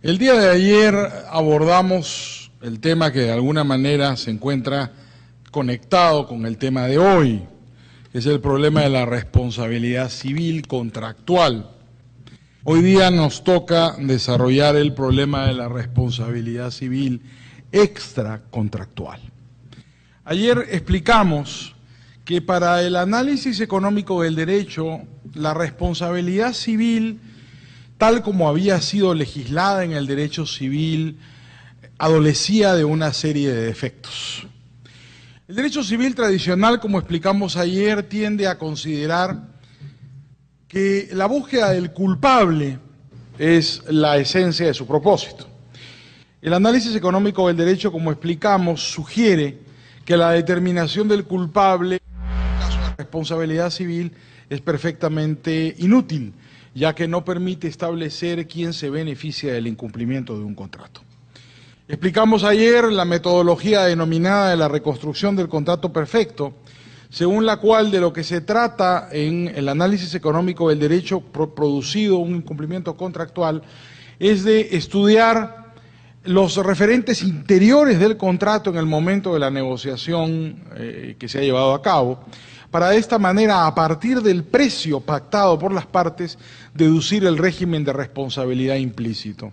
El día de ayer abordamos el tema que de alguna manera se encuentra conectado con el tema de hoy, que es el problema de la responsabilidad civil contractual. Hoy día nos toca desarrollar el problema de la responsabilidad civil extracontractual. Ayer explicamos que para el análisis económico del derecho, la responsabilidad civil, tal como había sido legislada en el derecho civil, adolecía de una serie de defectos. El derecho civil tradicional, como explicamos ayer, tiende a considerar que la búsqueda del culpable es la esencia de su propósito. El análisis económico del derecho, como explicamos, sugiere que la determinación del culpable en caso de responsabilidad civil es perfectamente inútil, ya que no permite establecer quién se beneficia del incumplimiento de un contrato. Explicamos ayer la metodología denominada de la reconstrucción del contrato perfecto, según la cual de lo que se trata en el análisis económico del derecho producido un incumplimiento contractual es de estudiar los referentes interiores del contrato en el momento de la negociación que se ha llevado a cabo, para de esta manera, a partir del precio pactado por las partes, deducir el régimen de responsabilidad implícito.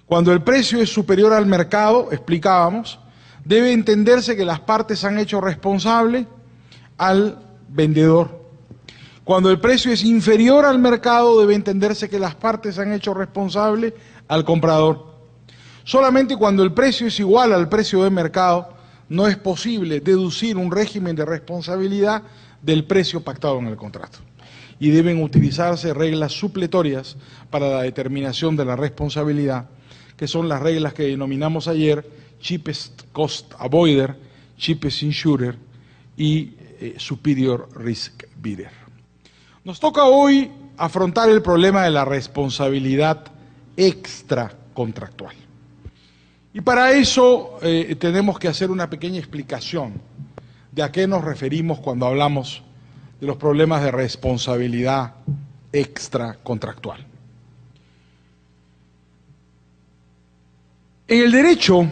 Cuando el precio es superior al mercado, explicábamos, debe entenderse que las partes han hecho responsable al vendedor. Cuando el precio es inferior al mercado, debe entenderse que las partes han hecho responsable al comprador. Solamente cuando el precio es igual al precio de mercado, no es posible deducir un régimen de responsabilidad del precio pactado en el contrato. Y deben utilizarse reglas supletorias para la determinación de la responsabilidad, que son las reglas que denominamos ayer cheapest cost avoider, cheapest insurer y superior risk bearer. Nos toca hoy afrontar el problema de la responsabilidad extracontractual. Y para eso tenemos que hacer una pequeña explicación de a qué nos referimos cuando hablamos de los problemas de responsabilidad extracontractual. En el derecho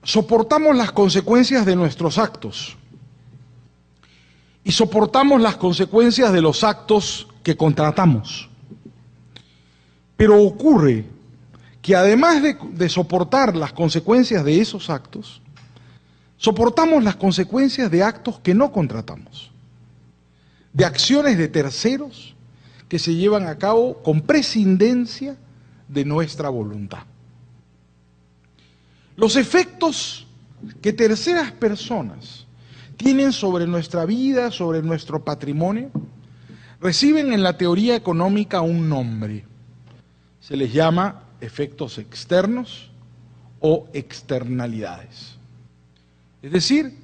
soportamos las consecuencias de nuestros actos y soportamos las consecuencias de los actos que contratamos. Pero ocurre que además de soportar las consecuencias de esos actos, soportamos las consecuencias de actos que no contratamos, de acciones de terceros que se llevan a cabo con prescindencia de nuestra voluntad. Los efectos que terceras personas tienen sobre nuestra vida, sobre nuestro patrimonio, reciben en la teoría económica un nombre. Se les llama efectos externos o externalidades. Es decir,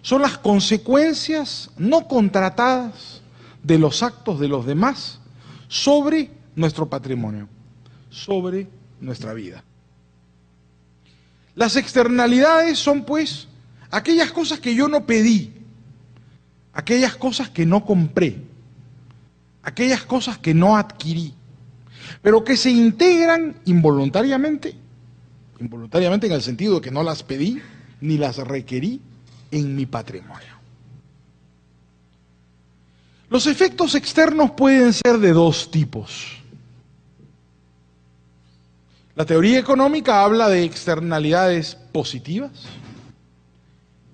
son las consecuencias no contratadas de los actos de los demás sobre nuestro patrimonio, sobre nuestra vida. Las externalidades son, pues, aquellas cosas que yo no pedí, aquellas cosas que no compré, aquellas cosas que no adquirí, pero que se integran involuntariamente en el sentido de que no las pedí ni las requerí en mi patrimonio. Los efectos externos pueden ser de dos tipos. La teoría económica habla de externalidades positivas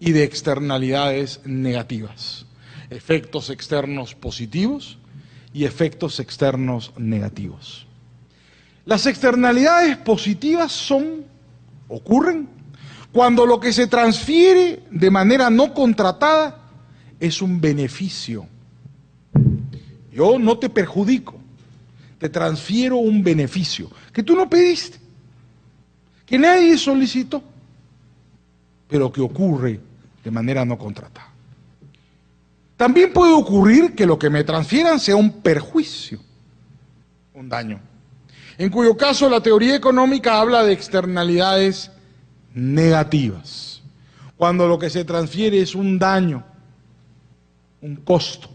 y de externalidades negativas. Efectos externos positivos y efectos externos negativos. Las externalidades positivas ocurren cuando lo que se transfiere de manera no contratada es un beneficio. Yo no te perjudico, te transfiero un beneficio que tú no pediste, que nadie solicitó, pero que ocurre de manera no contratada. También puede ocurrir que lo que me transfieran sea un perjuicio, un daño, en cuyo caso la teoría económica habla de externalidades negativas, cuando lo que se transfiere es un daño, un costo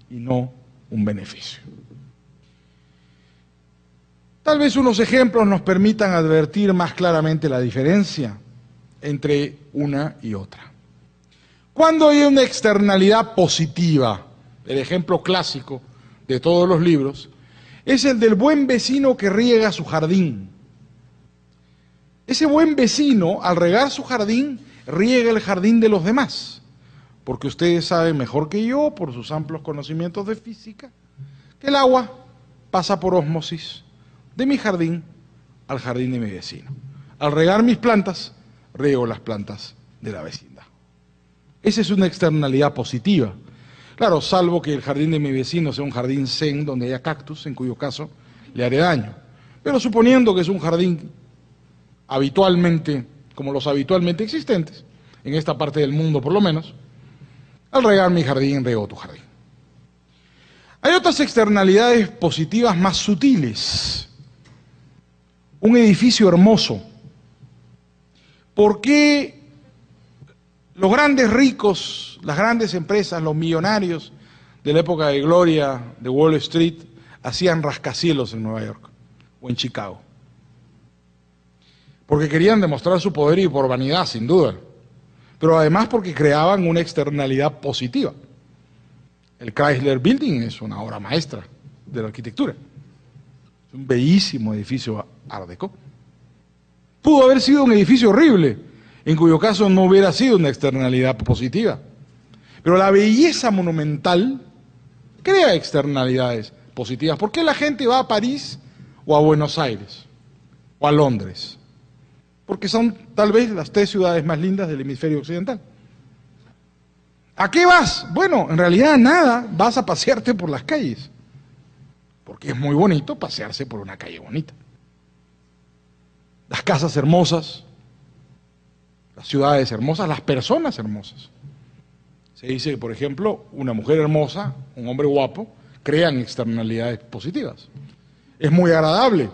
y no un beneficio. Tal vez unos ejemplos nos permitan advertir más claramente la diferencia entre una y otra. Cuando hay una externalidad positiva, el ejemplo clásico de todos los libros, es el del buen vecino que riega su jardín. Ese buen vecino, al regar su jardín, riega el jardín de los demás, porque ustedes saben mejor que yo, por sus amplios conocimientos de física, que el agua pasa por ósmosis de mi jardín al jardín de mi vecino. Al regar mis plantas, riego las plantas de la vecindad. Esa es una externalidad positiva. Claro, salvo que el jardín de mi vecino sea un jardín zen donde haya cactus, en cuyo caso le haré daño. Pero suponiendo que es un jardín habitualmente, como los habitualmente existentes, en esta parte del mundo por lo menos, al regar mi jardín, riego tu jardín. Hay otras externalidades positivas más sutiles. Un edificio hermoso. ¿Por qué los grandes ricos, las grandes empresas, los millonarios de la época de gloria de Wall Street hacían rascacielos en Nueva York o en Chicago? Porque querían demostrar su poder y por vanidad, sin duda, pero además porque creaban una externalidad positiva. El Chrysler Building es una obra maestra de la arquitectura. Es un bellísimo edificio Art Deco. Pudo haber sido un edificio horrible, en cuyo caso no hubiera sido una externalidad positiva. Pero la belleza monumental crea externalidades positivas. ¿Por qué la gente va a París o a Buenos Aires o a Londres? Porque son tal vez las 3 ciudades más lindas del hemisferio occidental. ¿A qué vas? Bueno, en realidad nada, vas a pasearte por las calles. Porque es muy bonito pasearse por una calle bonita. Las casas hermosas, las ciudades hermosas, las personas hermosas. Se dice que, por ejemplo, una mujer hermosa, un hombre guapo, crean externalidades positivas. Es muy agradable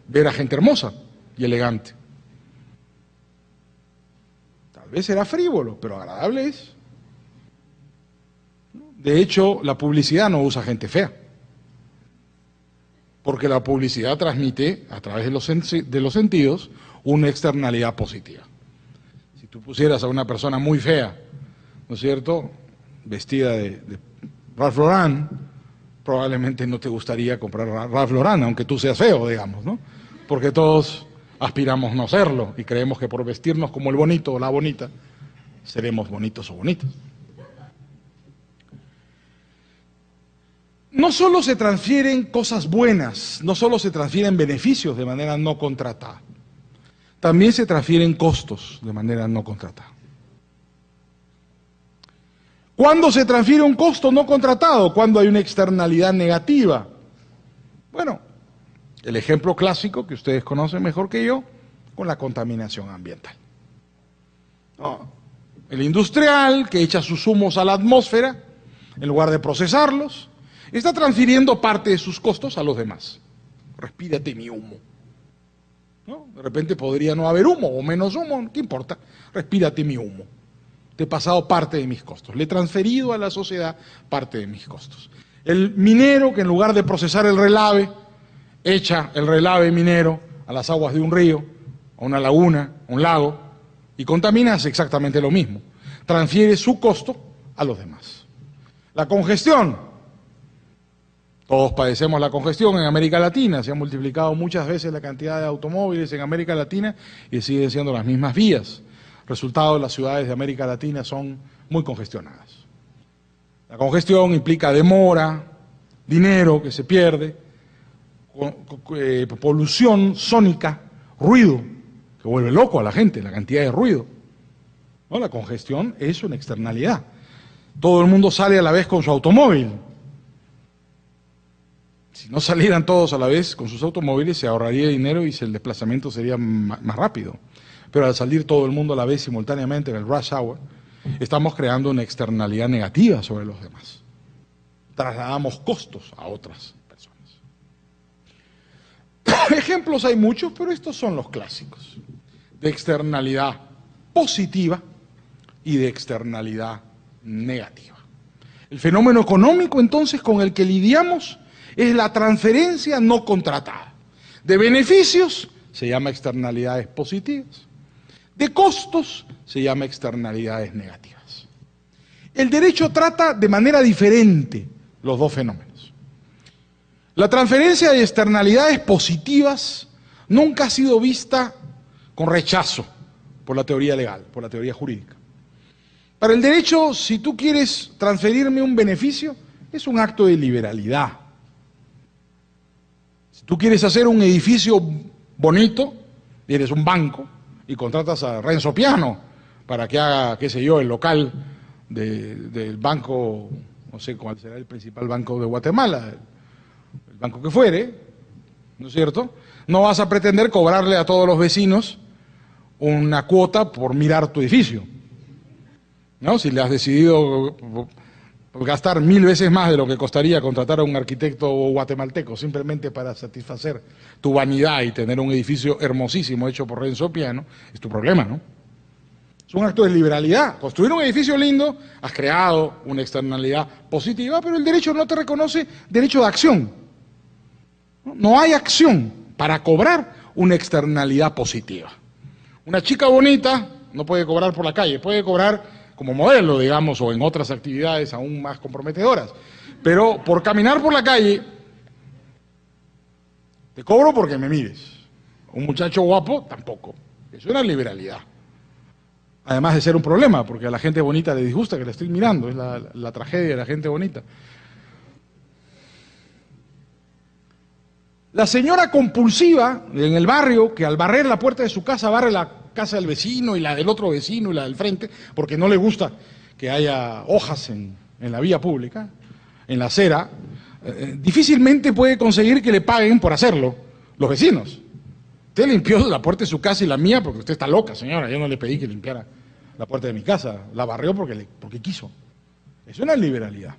ver a gente hermosa y elegante. Tal vez será frívolo, pero agradable es. De hecho, la publicidad no usa gente fea, porque la publicidad transmite, a través de los sentidos, una externalidad positiva. Si tú pusieras a una persona muy fea, ¿no es cierto?, vestida de Ralph Lauren, probablemente no te gustaría comprar Ralph Lauren, aunque tú seas feo, digamos, ¿no? Porque todos aspiramos no serlo y creemos que por vestirnos como el bonito o la bonita, seremos bonitos o bonitas. No solo se transfieren cosas buenas, no solo se transfieren beneficios de manera no contratada, también se transfieren costos de manera no contratada. ¿Cuándo se transfiere un costo no contratado? Cuando hay una externalidad negativa. Bueno, el ejemplo clásico que ustedes conocen mejor que yo, con la contaminación ambiental. ¿No? El industrial que echa sus humos a la atmósfera, en lugar de procesarlos, está transfiriendo parte de sus costos a los demás. Respírate mi humo. ¿No? De repente podría no haber humo o menos humo, ¿qué importa? Respírate mi humo. Te he pasado parte de mis costos. Le he transferido a la sociedad parte de mis costos. El minero que en lugar de procesar el relave, echa el relave minero a las aguas de un río, a una laguna, a un lago, y contamina, hace exactamente lo mismo. Transfiere su costo a los demás. La congestión. Todos padecemos la congestión en América Latina, se ha multiplicado muchas veces la cantidad de automóviles en América Latina y siguen siendo las mismas vías. Resultado, las ciudades de América Latina son muy congestionadas. La congestión implica demora, dinero que se pierde, polución sónica, ruido, que vuelve loco a la gente, la cantidad de ruido. ¿No? La congestión es una externalidad. Todo el mundo sale a la vez con su automóvil. Si no salieran todos a la vez con sus automóviles, se ahorraría dinero y el desplazamiento sería más rápido. Pero al salir todo el mundo a la vez simultáneamente en el rush hour, estamos creando una externalidad negativa sobre los demás. Trasladamos costos a otras personas. Ejemplos hay muchos, pero estos son los clásicos. De externalidad positiva y de externalidad negativa. El fenómeno económico, entonces, con el que lidiamos es la transferencia no contratada. De beneficios se llama externalidades positivas. De costos se llama externalidades negativas. El derecho trata de manera diferente los dos fenómenos. La transferencia de externalidades positivas nunca ha sido vista con rechazo por la teoría legal, por la teoría jurídica. Para el derecho, si tú quieres transferirme un beneficio, es un acto de liberalidad. Si tú quieres hacer un edificio bonito, eres un banco y contratas a Renzo Piano para que haga, qué sé yo, el local del banco, no sé cuál será el principal banco de Guatemala, el banco que fuere, ¿no es cierto? No vas a pretender cobrarle a todos los vecinos una cuota por mirar tu edificio, ¿no? Si le has decidido gastar 1000 veces más de lo que costaría contratar a un arquitecto guatemalteco simplemente para satisfacer tu vanidad y tener un edificio hermosísimo hecho por Renzo Piano, es tu problema, ¿no? Es un acto de liberalidad. Construir un edificio lindo, has creado una externalidad positiva, pero el derecho no te reconoce derecho de acción. No hay acción para cobrar una externalidad positiva. Una chica bonita no puede cobrar por la calle, puede cobrar como modelo, digamos, o en otras actividades aún más comprometedoras. Pero por caminar por la calle, te cobro porque me mires. Un muchacho guapo, tampoco. Es una liberalidad. Además de ser un problema, porque a la gente bonita le disgusta que la estoy mirando, es la tragedia de la gente bonita. La señora compulsiva en el barrio, que al barrer la puerta de su casa barre la casa del vecino y la del otro vecino y la del frente, porque no le gusta que haya hojas en la vía pública, en la acera, difícilmente puede conseguir que le paguen por hacerlo los vecinos. Usted limpió la puerta de su casa y la mía porque usted está loca, señora. Yo no le pedí que limpiara la puerta de mi casa, la barrió porque quiso. Es una liberalidad.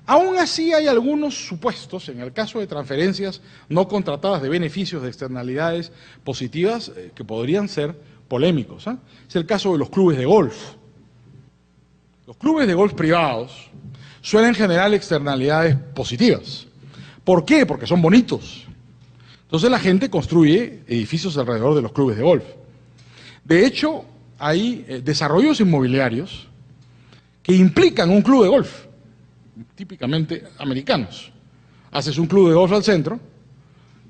Aún así hay algunos supuestos, en el caso de transferencias no contratadas de beneficios de externalidades positivas, que podrían ser polémicos. Es el caso de los clubes de golf. Los clubes de golf privados suelen generar externalidades positivas. ¿Por qué? Porque son bonitos. Entonces la gente construye edificios alrededor de los clubes de golf. De hecho, hay desarrollos inmobiliarios que implican un club de golf, típicamente americanos. Haces un club de golf al centro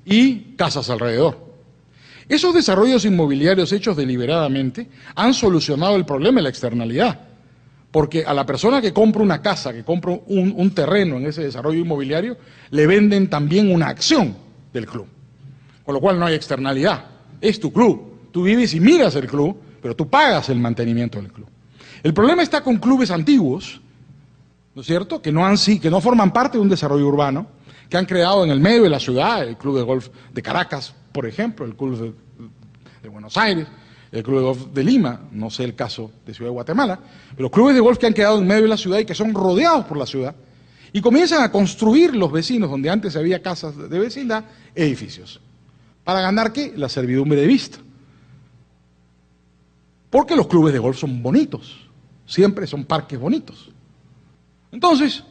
y casas alrededor. Esos desarrollos inmobiliarios hechos deliberadamente han solucionado el problema de la externalidad, porque a la persona que compra una casa, que compra un terreno en ese desarrollo inmobiliario, le venden también una acción del club, con lo cual no hay externalidad, es tu club, tú vives y miras el club, pero tú pagas el mantenimiento del club. El problema está con clubes antiguos, ¿no es cierto?, que no forman parte de un desarrollo urbano, que han creado en el medio de la ciudad, el Club de Golf de Caracas, por ejemplo, el Club de Buenos Aires, el Club de Golf de Lima, no sé el caso de Ciudad de Guatemala, pero clubes de golf que han quedado en medio de la ciudad y que son rodeados por la ciudad, y comienzan a construir los vecinos, donde antes había casas de vecindad, edificios. ¿Para ganar qué? La servidumbre de vista. Porque los clubes de golf son bonitos, siempre son parques bonitos. Entonces,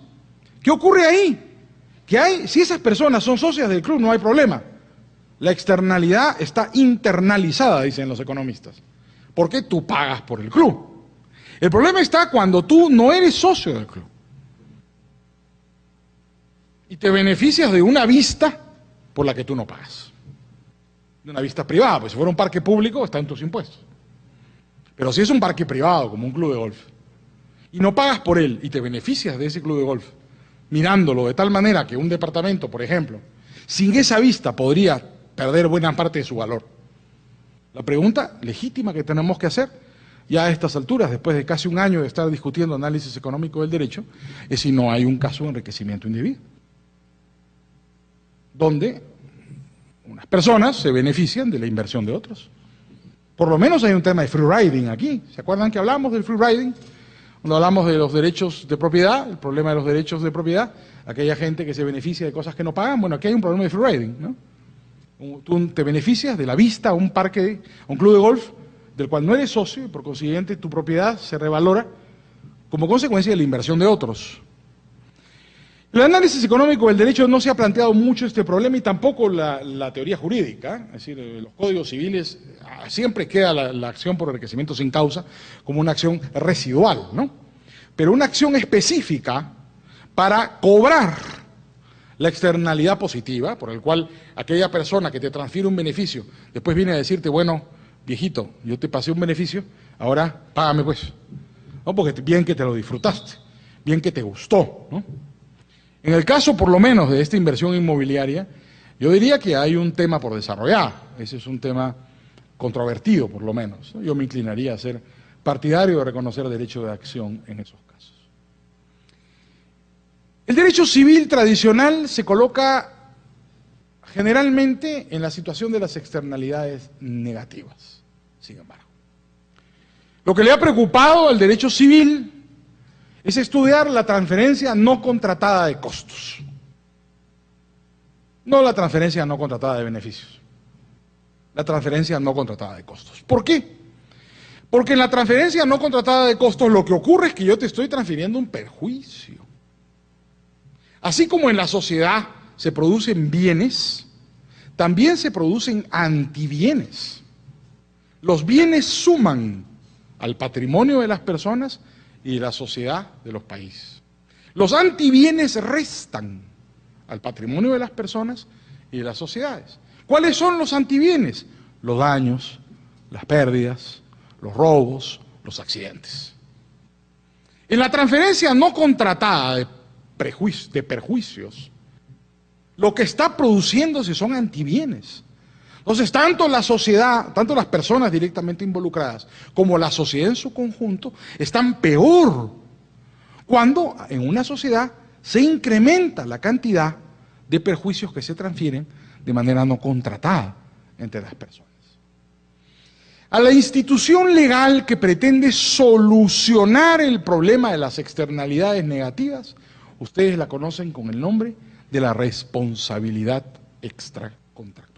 ¿qué ocurre ahí? Si esas personas son socias del club, no hay problema. La externalidad está internalizada, dicen los economistas, porque tú pagas por el club. El problema está cuando tú no eres socio del club y te beneficias de una vista por la que tú no pagas. De una vista privada, pues si fuera un parque público, está en tus impuestos. Pero si es un parque privado, como un club de golf, y no pagas por él y te beneficias de ese club de golf, mirándolo de tal manera que un departamento, por ejemplo, sin esa vista podría perder buena parte de su valor. La pregunta legítima que tenemos que hacer, ya a estas alturas, después de casi un año de estar discutiendo análisis económico del derecho, es si no hay un caso de enriquecimiento indebido, donde unas personas se benefician de la inversión de otros. Por lo menos hay un tema de free riding aquí. ¿Se acuerdan que hablamos del free riding? Cuando hablamos de los derechos de propiedad, el problema de los derechos de propiedad, aquella gente que se beneficia de cosas que no pagan, bueno, aquí hay un problema de free riding, ¿no? Tú te beneficias de la vista a un parque, a un club de golf, del cual no eres socio, y por consiguiente tu propiedad se revalora como consecuencia de la inversión de otros. El análisis económico del derecho no se ha planteado mucho este problema y tampoco la teoría jurídica, es decir, los códigos civiles siempre queda la acción por enriquecimiento sin causa como una acción residual, ¿no? Pero una acción específica para cobrar la externalidad positiva, por el cual aquella persona que te transfiere un beneficio, después viene a decirte, bueno, viejito, yo te pasé un beneficio, ahora págame pues, ¿no? Porque bien que te lo disfrutaste, bien que te gustó, ¿no? En el caso, por lo menos, de esta inversión inmobiliaria, yo diría que hay un tema por desarrollar. Ese es un tema controvertido, por lo menos, ¿no? Yo me inclinaría a ser partidario de reconocer derecho de acción en esos casos. El derecho civil tradicional se coloca generalmente en la situación de las externalidades negativas, sin embargo. Lo que le ha preocupado al derecho civil es estudiar la transferencia no contratada de costos, no la transferencia no contratada de beneficios, la transferencia no contratada de costos. ¿Por qué? Porque en la transferencia no contratada de costos lo que ocurre es que yo te estoy transfiriendo un perjuicio. Así como en la sociedad se producen bienes, también se producen antibienes. Los bienes suman al patrimonio de las personas y de la sociedad de los países. Los antibienes restan al patrimonio de las personas y de las sociedades. ¿Cuáles son los antibienes? Los daños, las pérdidas, los robos, los accidentes. En la transferencia no contratada de perjuicios, lo que está produciéndose son antibienes. Entonces, tanto la sociedad, tanto las personas directamente involucradas, como la sociedad en su conjunto, están peor cuando en una sociedad se incrementa la cantidad de perjuicios que se transfieren de manera no contratada entre las personas. A la institución legal que pretende solucionar el problema de las externalidades negativas, ustedes la conocen con el nombre de la responsabilidad extracontractual.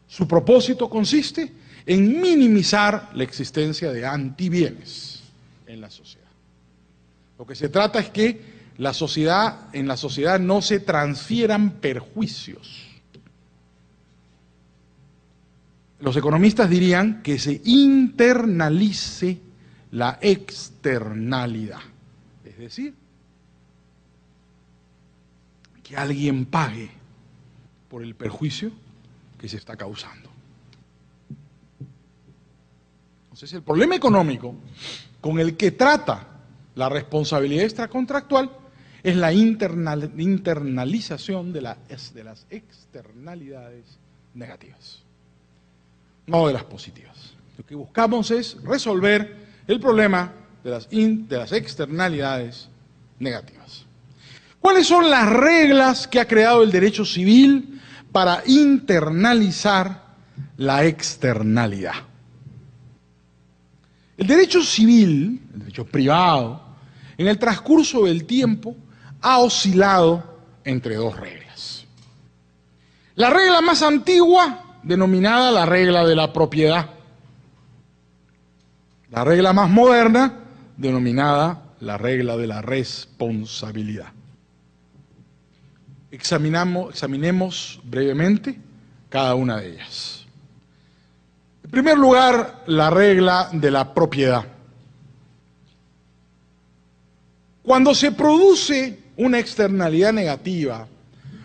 Su propósito consiste en minimizar la existencia de antibienes en la sociedad. Lo que se trata es que en la sociedad no se transfieran perjuicios. Los economistas dirían que se internalice la externalidad. Es decir, que alguien pague por el perjuicio que se está causando. Entonces, el problema económico con el que trata la responsabilidad extracontractual es la internalización de las externalidades negativas, no de las positivas. Lo que buscamos es resolver el problema de las externalidades negativas. ¿Cuáles son las reglas que ha creado el derecho civil para internalizar la externalidad? El derecho civil, el derecho privado, en el transcurso del tiempo ha oscilado entre dos reglas. La regla más antigua, denominada la regla de la propiedad. La regla más moderna, denominada la regla de la responsabilidad. Examinemos brevemente cada una de ellas. En primer lugar, la regla de la propiedad. Cuando se produce una externalidad negativa,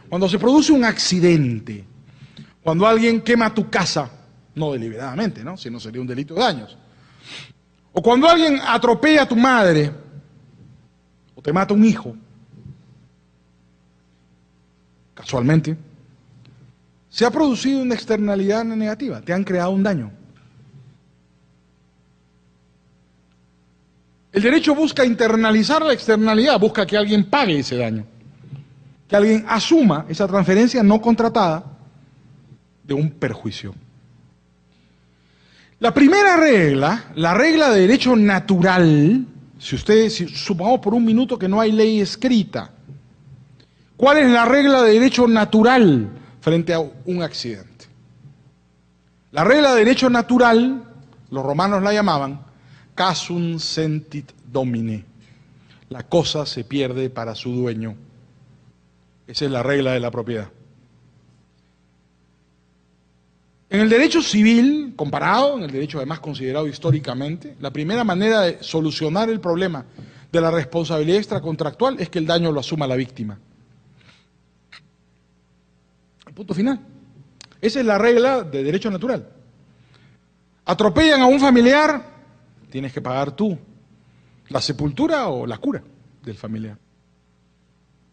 cuando se produce un accidente, cuando alguien quema tu casa, no deliberadamente, ¿no? Si no sería un delito de daños, o cuando alguien atropella a tu madre, o te mata un hijo, casualmente, se ha producido una externalidad negativa, te han creado un daño. El derecho busca internalizar la externalidad, busca que alguien pague ese daño, que alguien asuma esa transferencia no contratada de un perjuicio. La primera regla, la regla de derecho natural, si supongamos por un minuto que no hay ley escrita, ¿cuál es la regla de derecho natural frente a un accidente? La regla de derecho natural, los romanos la llamaban casum sentit domine. la cosa se pierde para su dueño. Esa es la regla de la propiedad. En el derecho civil, comparado, en el derecho además considerado históricamente, la primera manera de solucionar el problema de la responsabilidad extracontractual es que el daño lo asuma la víctima. El punto final. Esa es la regla de derecho natural. Atropellan a un familiar, tienes que pagar tú la sepultura o la cura del familiar.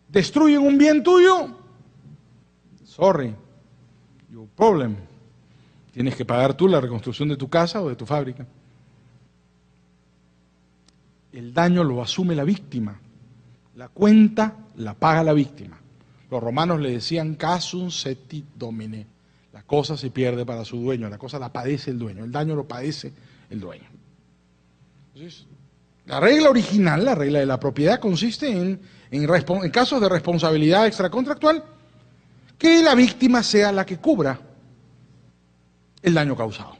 Destruyen un bien tuyo, sorry, your problem. Tienes que pagar tú la reconstrucción de tu casa o de tu fábrica. El daño lo asume la víctima. La cuenta la paga la víctima. Los romanos le decían casum seti domine. La cosa se pierde para su dueño, la cosa la padece el dueño, el daño lo padece el dueño. Entonces, la regla original, la regla de la propiedad, consiste en casos de responsabilidad extracontractual, que la víctima sea la que cubra el daño causado.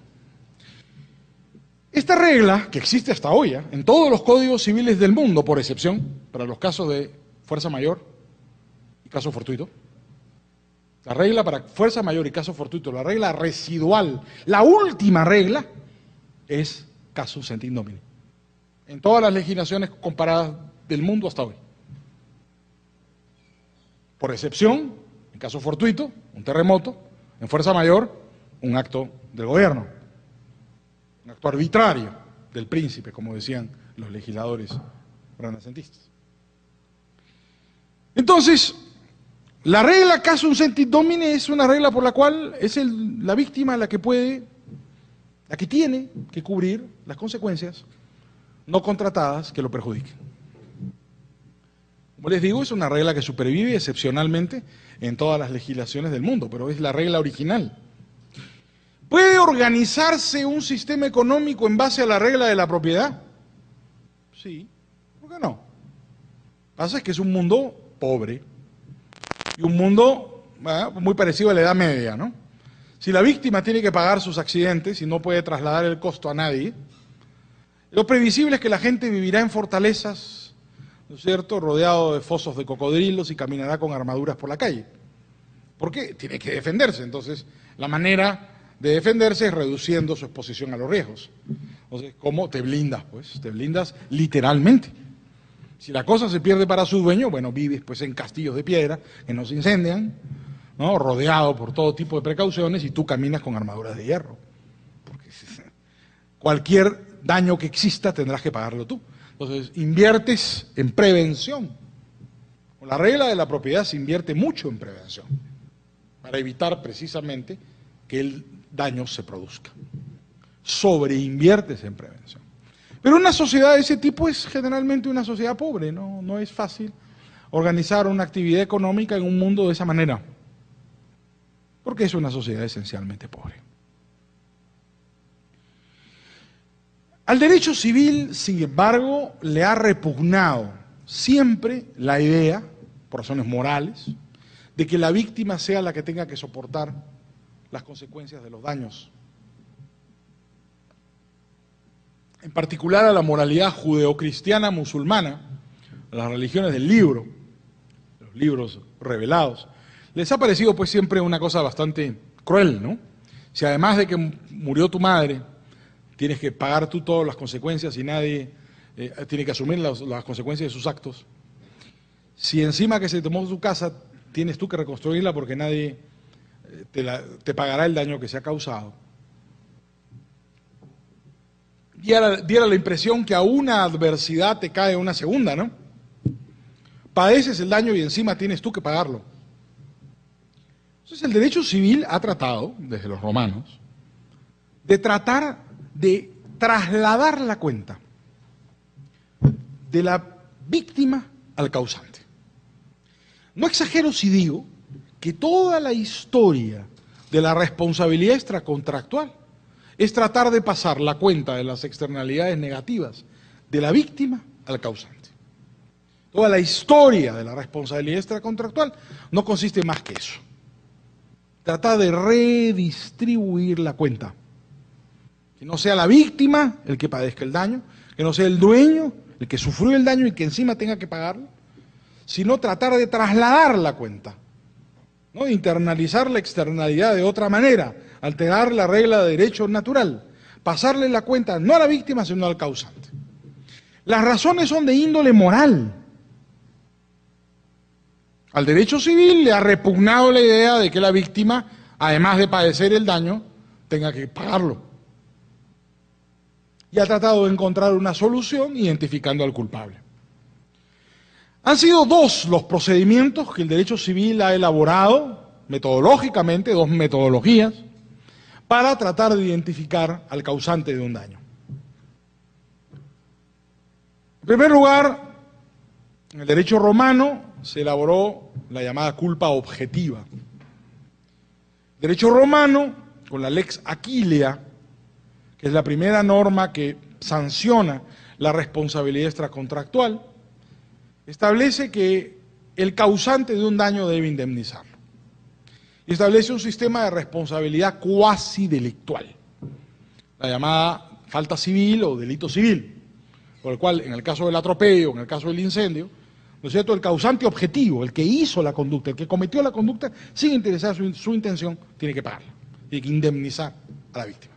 Esta regla, que existe hasta hoy, en todos los códigos civiles del mundo, por excepción, para los casos de fuerza mayor y caso fortuito, la regla para fuerza mayor y caso fortuito, la regla residual, la última regla, es casum senti domine. En todas las legislaciones comparadas del mundo hasta hoy. Por excepción, en caso fortuito, un terremoto, en fuerza mayor, un acto del gobierno, un acto arbitrario del príncipe, como decían los legisladores renacentistas. Entonces, la regla casum senti domine es una regla por la cual es la víctima la que tiene que cubrir las consecuencias no contratadas que lo perjudiquen. Como les digo, es una regla que supervive excepcionalmente en todas las legislaciones del mundo, pero es la regla original. ¿Puede organizarse un sistema económico en base a la regla de la propiedad? Sí, ¿por qué no? Lo que pasa es que es un mundo pobre y un mundo muy parecido a la Edad Media, ¿no? Si la víctima tiene que pagar sus accidentes y no puede trasladar el costo a nadie, lo previsible es que la gente vivirá en fortalezas, ¿no es cierto?, rodeado de fosos de cocodrilos y caminará con armaduras por la calle. ¿Por qué? Tiene que defenderse. Entonces, la manera de defenderse es reduciendo su exposición a los riesgos. Entonces, ¿cómo te blindas? Pues te blindas literalmente. Si la cosa se pierde para su dueño, bueno, vives pues en castillos de piedra que no se incendian, ¿no?, rodeado por todo tipo de precauciones, y tú caminas con armaduras de hierro. Porque cualquier daño que exista tendrás que pagarlo tú. Entonces, inviertes en prevención. Con la regla de la propiedad se invierte mucho en prevención, para evitar precisamente que el daño se produzca. Sobreinviertes en prevención. Pero una sociedad de ese tipo es generalmente una sociedad pobre, no es fácil organizar una actividad económica en un mundo de esa manera, porque es una sociedad esencialmente pobre. Al derecho civil, sin embargo, le ha repugnado siempre la idea, por razones morales, de que la víctima sea la que tenga que soportar las consecuencias de los daños. En particular a la moralidad judeocristiana musulmana, a las religiones del libro, los libros revelados, les ha parecido pues siempre una cosa bastante cruel, ¿no? Si además de que murió tu madre, tienes que pagar tú todas las consecuencias y nadie tiene que asumir las consecuencias de sus actos, si encima que se tomó tu casa tienes tú que reconstruirla porque nadie te pagará el daño que se ha causado, diera la impresión que a una adversidad te cae una segunda, ¿no? Padeces el daño y encima tienes tú que pagarlo. Entonces el derecho civil ha tratado, desde los romanos, de tratar de trasladar la cuenta de la víctima al causante. No exagero si digo que toda la historia de la responsabilidad extracontractual es tratar de pasar la cuenta de las externalidades negativas de la víctima al causante. Toda la historia de la responsabilidad extracontractual no consiste más que eso. Tratar de redistribuir la cuenta. Que no sea la víctima el que padezca el daño, que no sea el dueño el que sufrió el daño y que encima tenga que pagarlo, sino tratar de trasladar la cuenta, ¿no? Internalizar la externalidad de otra manera, alterar la regla de derecho natural, pasarle la cuenta no a la víctima, sino al causante. Las razones son de índole moral. Al derecho civil le ha repugnado la idea de que la víctima, además de padecer el daño, tenga que pagarlo. Y ha tratado de encontrar una solución identificando al culpable. Han sido dos los procedimientos que el derecho civil ha elaborado metodológicamente, dos metodologías, para tratar de identificar al causante de un daño. En primer lugar, en el derecho romano se elaboró la llamada culpa objetiva. El derecho romano, con la lex Aquilea, que es la primera norma que sanciona la responsabilidad extracontractual, establece que el causante de un daño debe indemnizarlo. Y establece un sistema de responsabilidad cuasi delictual, la llamada falta civil o delito civil, por el cual, en el caso del atropello, en el caso del incendio, ¿no es cierto?, el causante objetivo, el que hizo la conducta, el que cometió la conducta, sin interesar su intención, tiene que pagarla, tiene que indemnizar a la víctima.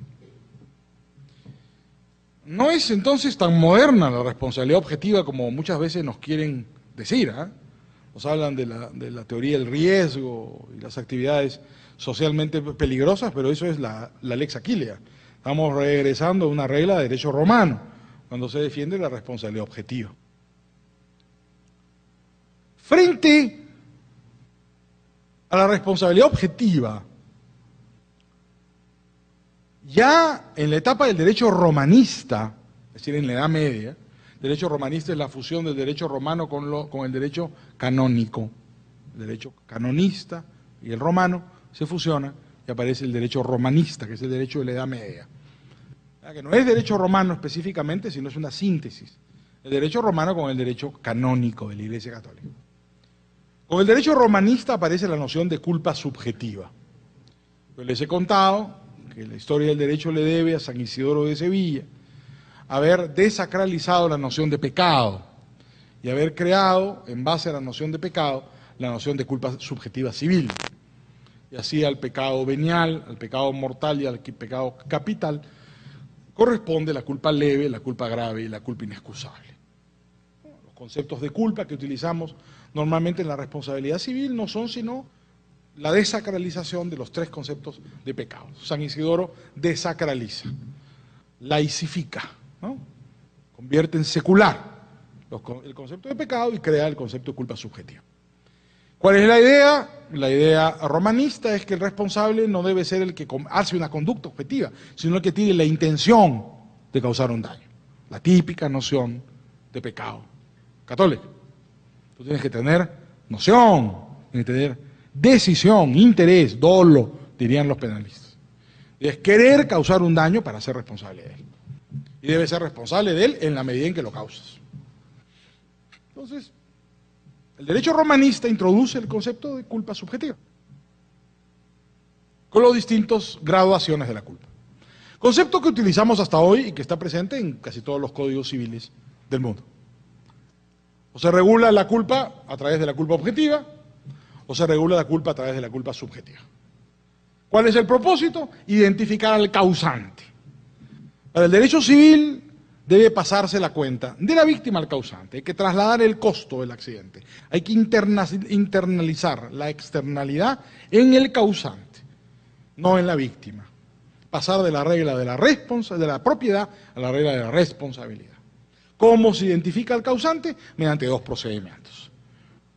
No es entonces tan moderna la responsabilidad objetiva como muchas veces nos quieren decir, ¿eh? Nos hablan de la teoría del riesgo y las actividades socialmente peligrosas, pero eso es la lex Aquilea. Estamos regresando a una regla de derecho romano, cuando se defiende la responsabilidad objetiva. Frente a la responsabilidad objetiva, ya en la etapa del derecho romanista, es decir, en la Edad Media, el derecho romanista es la fusión del derecho romano con el derecho canónico. El derecho canonista y el romano se fusionan y aparece el derecho romanista, que es el derecho de la Edad Media. Que no es derecho romano específicamente, sino es una síntesis. El derecho romano con el derecho canónico de la Iglesia Católica. Con el derecho romanista aparece la noción de culpa subjetiva. Yo les he contado que la historia del derecho le debe a San Isidoro de Sevilla haber desacralizado la noción de pecado y haber creado, en base a la noción de pecado, la noción de culpa subjetiva civil. Y así al pecado venial, al pecado mortal y al pecado capital corresponde la culpa leve, la culpa grave y la culpa inexcusable. Los conceptos de culpa que utilizamos normalmente en la responsabilidad civil no son sino la desacralización de los tres conceptos de pecado. San Isidoro desacraliza, laicifica, ¿no? Convierte en secular el concepto de pecado y crea el concepto de culpa subjetiva. ¿Cuál es la idea? La idea romanista es que el responsable no debe ser el que hace una conducta objetiva, sino el que tiene la intención de causar un daño. La típica noción de pecado católico. Tú tienes que tener noción, tienes que tener decisión, interés, dolo, dirían los penalistas. Es querer causar un daño para ser responsable de él. Y debe ser responsable de él en la medida en que lo causas. Entonces, el derecho romanista introduce el concepto de culpa subjetiva, con las distintas graduaciones de la culpa. Concepto que utilizamos hasta hoy y que está presente en casi todos los códigos civiles del mundo. O se regula la culpa a través de la culpa objetiva, o se regula la culpa a través de la culpa subjetiva. ¿Cuál es el propósito? Identificar al causante. Para el derecho civil debe pasarse la cuenta de la víctima al causante, hay que trasladar el costo del accidente, hay que internalizar la externalidad en el causante, no en la víctima. Pasar de la regla de la propiedad a la regla de la responsabilidad. ¿Cómo se identifica al causante? Mediante dos procedimientos.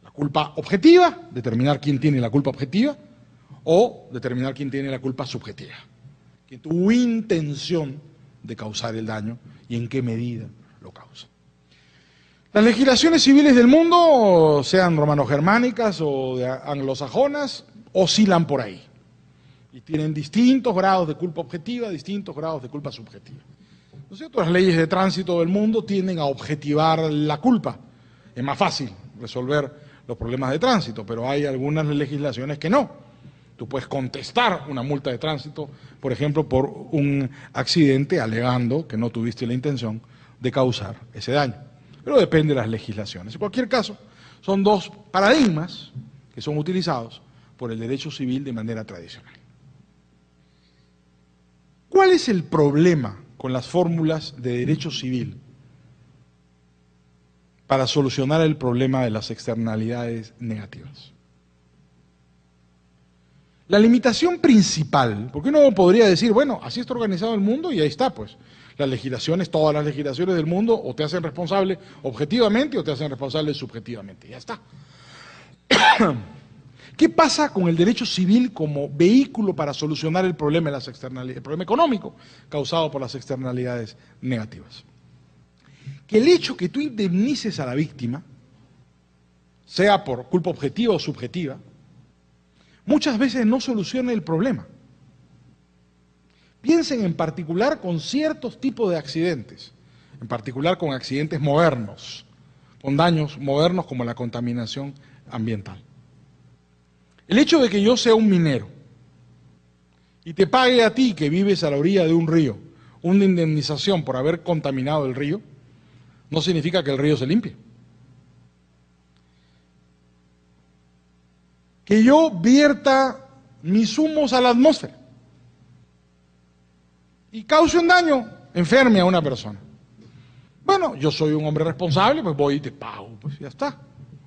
La culpa objetiva, determinar quién tiene la culpa objetiva, o determinar quién tiene la culpa subjetiva. Quién tuvo intención de causar el daño y en qué medida lo causa. Las legislaciones civiles del mundo, sean romano-germánicas o anglosajonas, oscilan por ahí. Y tienen distintos grados de culpa objetiva, distintos grados de culpa subjetiva. ¿No es cierto? Las leyes de tránsito del mundo tienden a objetivar la culpa. Es más fácil resolver los problemas de tránsito, pero hay algunas legislaciones que no. Tú puedes contestar una multa de tránsito, por ejemplo, por un accidente alegando que no tuviste la intención de causar ese daño. pero depende de las legislaciones. En cualquier caso, son dos paradigmas que son utilizados por el derecho civil de manera tradicional. ¿Cuál es el problema con las fórmulas de derecho civil para solucionar el problema de las externalidades negativas? La limitación principal, porque uno podría decir, bueno, así está organizado el mundo y ahí está, pues. Las legislaciones, todas las legislaciones del mundo, o te hacen responsable objetivamente o te hacen responsable subjetivamente, ya está. ¿Qué pasa con el derecho civil como vehículo para solucionar el problema de las externalidades, el problema económico causado por las externalidades negativas? Que el hecho que tú indemnices a la víctima, sea por culpa objetiva o subjetiva, muchas veces no soluciona el problema. Piensen en particular con ciertos tipos de accidentes, en particular con accidentes modernos, con daños modernos como la contaminación ambiental. El hecho de que yo sea un minero y te pague a ti, que vives a la orilla de un río, una indemnización por haber contaminado el río, no significa que el río se limpie. Que yo vierta mis humos a la atmósfera y cause un daño, enferme a una persona. Bueno, yo soy un hombre responsable, pues voy y te pago, pues ya está,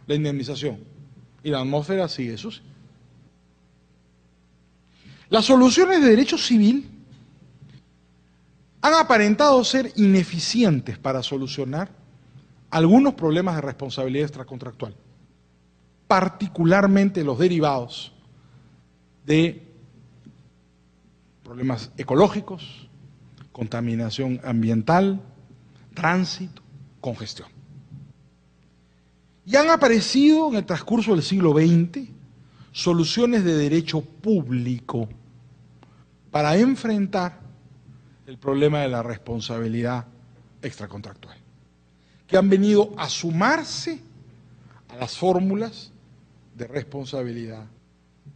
la indemnización. Y la atmósfera sigue sucia. Las soluciones de derecho civil han aparentado ser ineficientes para solucionar algunos problemas de responsabilidad extracontractual, particularmente los derivados de problemas ecológicos, contaminación ambiental, tránsito, congestión. Y han aparecido en el transcurso del siglo XX soluciones de derecho público para enfrentar el problema de la responsabilidad extracontractual, que han venido a sumarse a las fórmulas de responsabilidad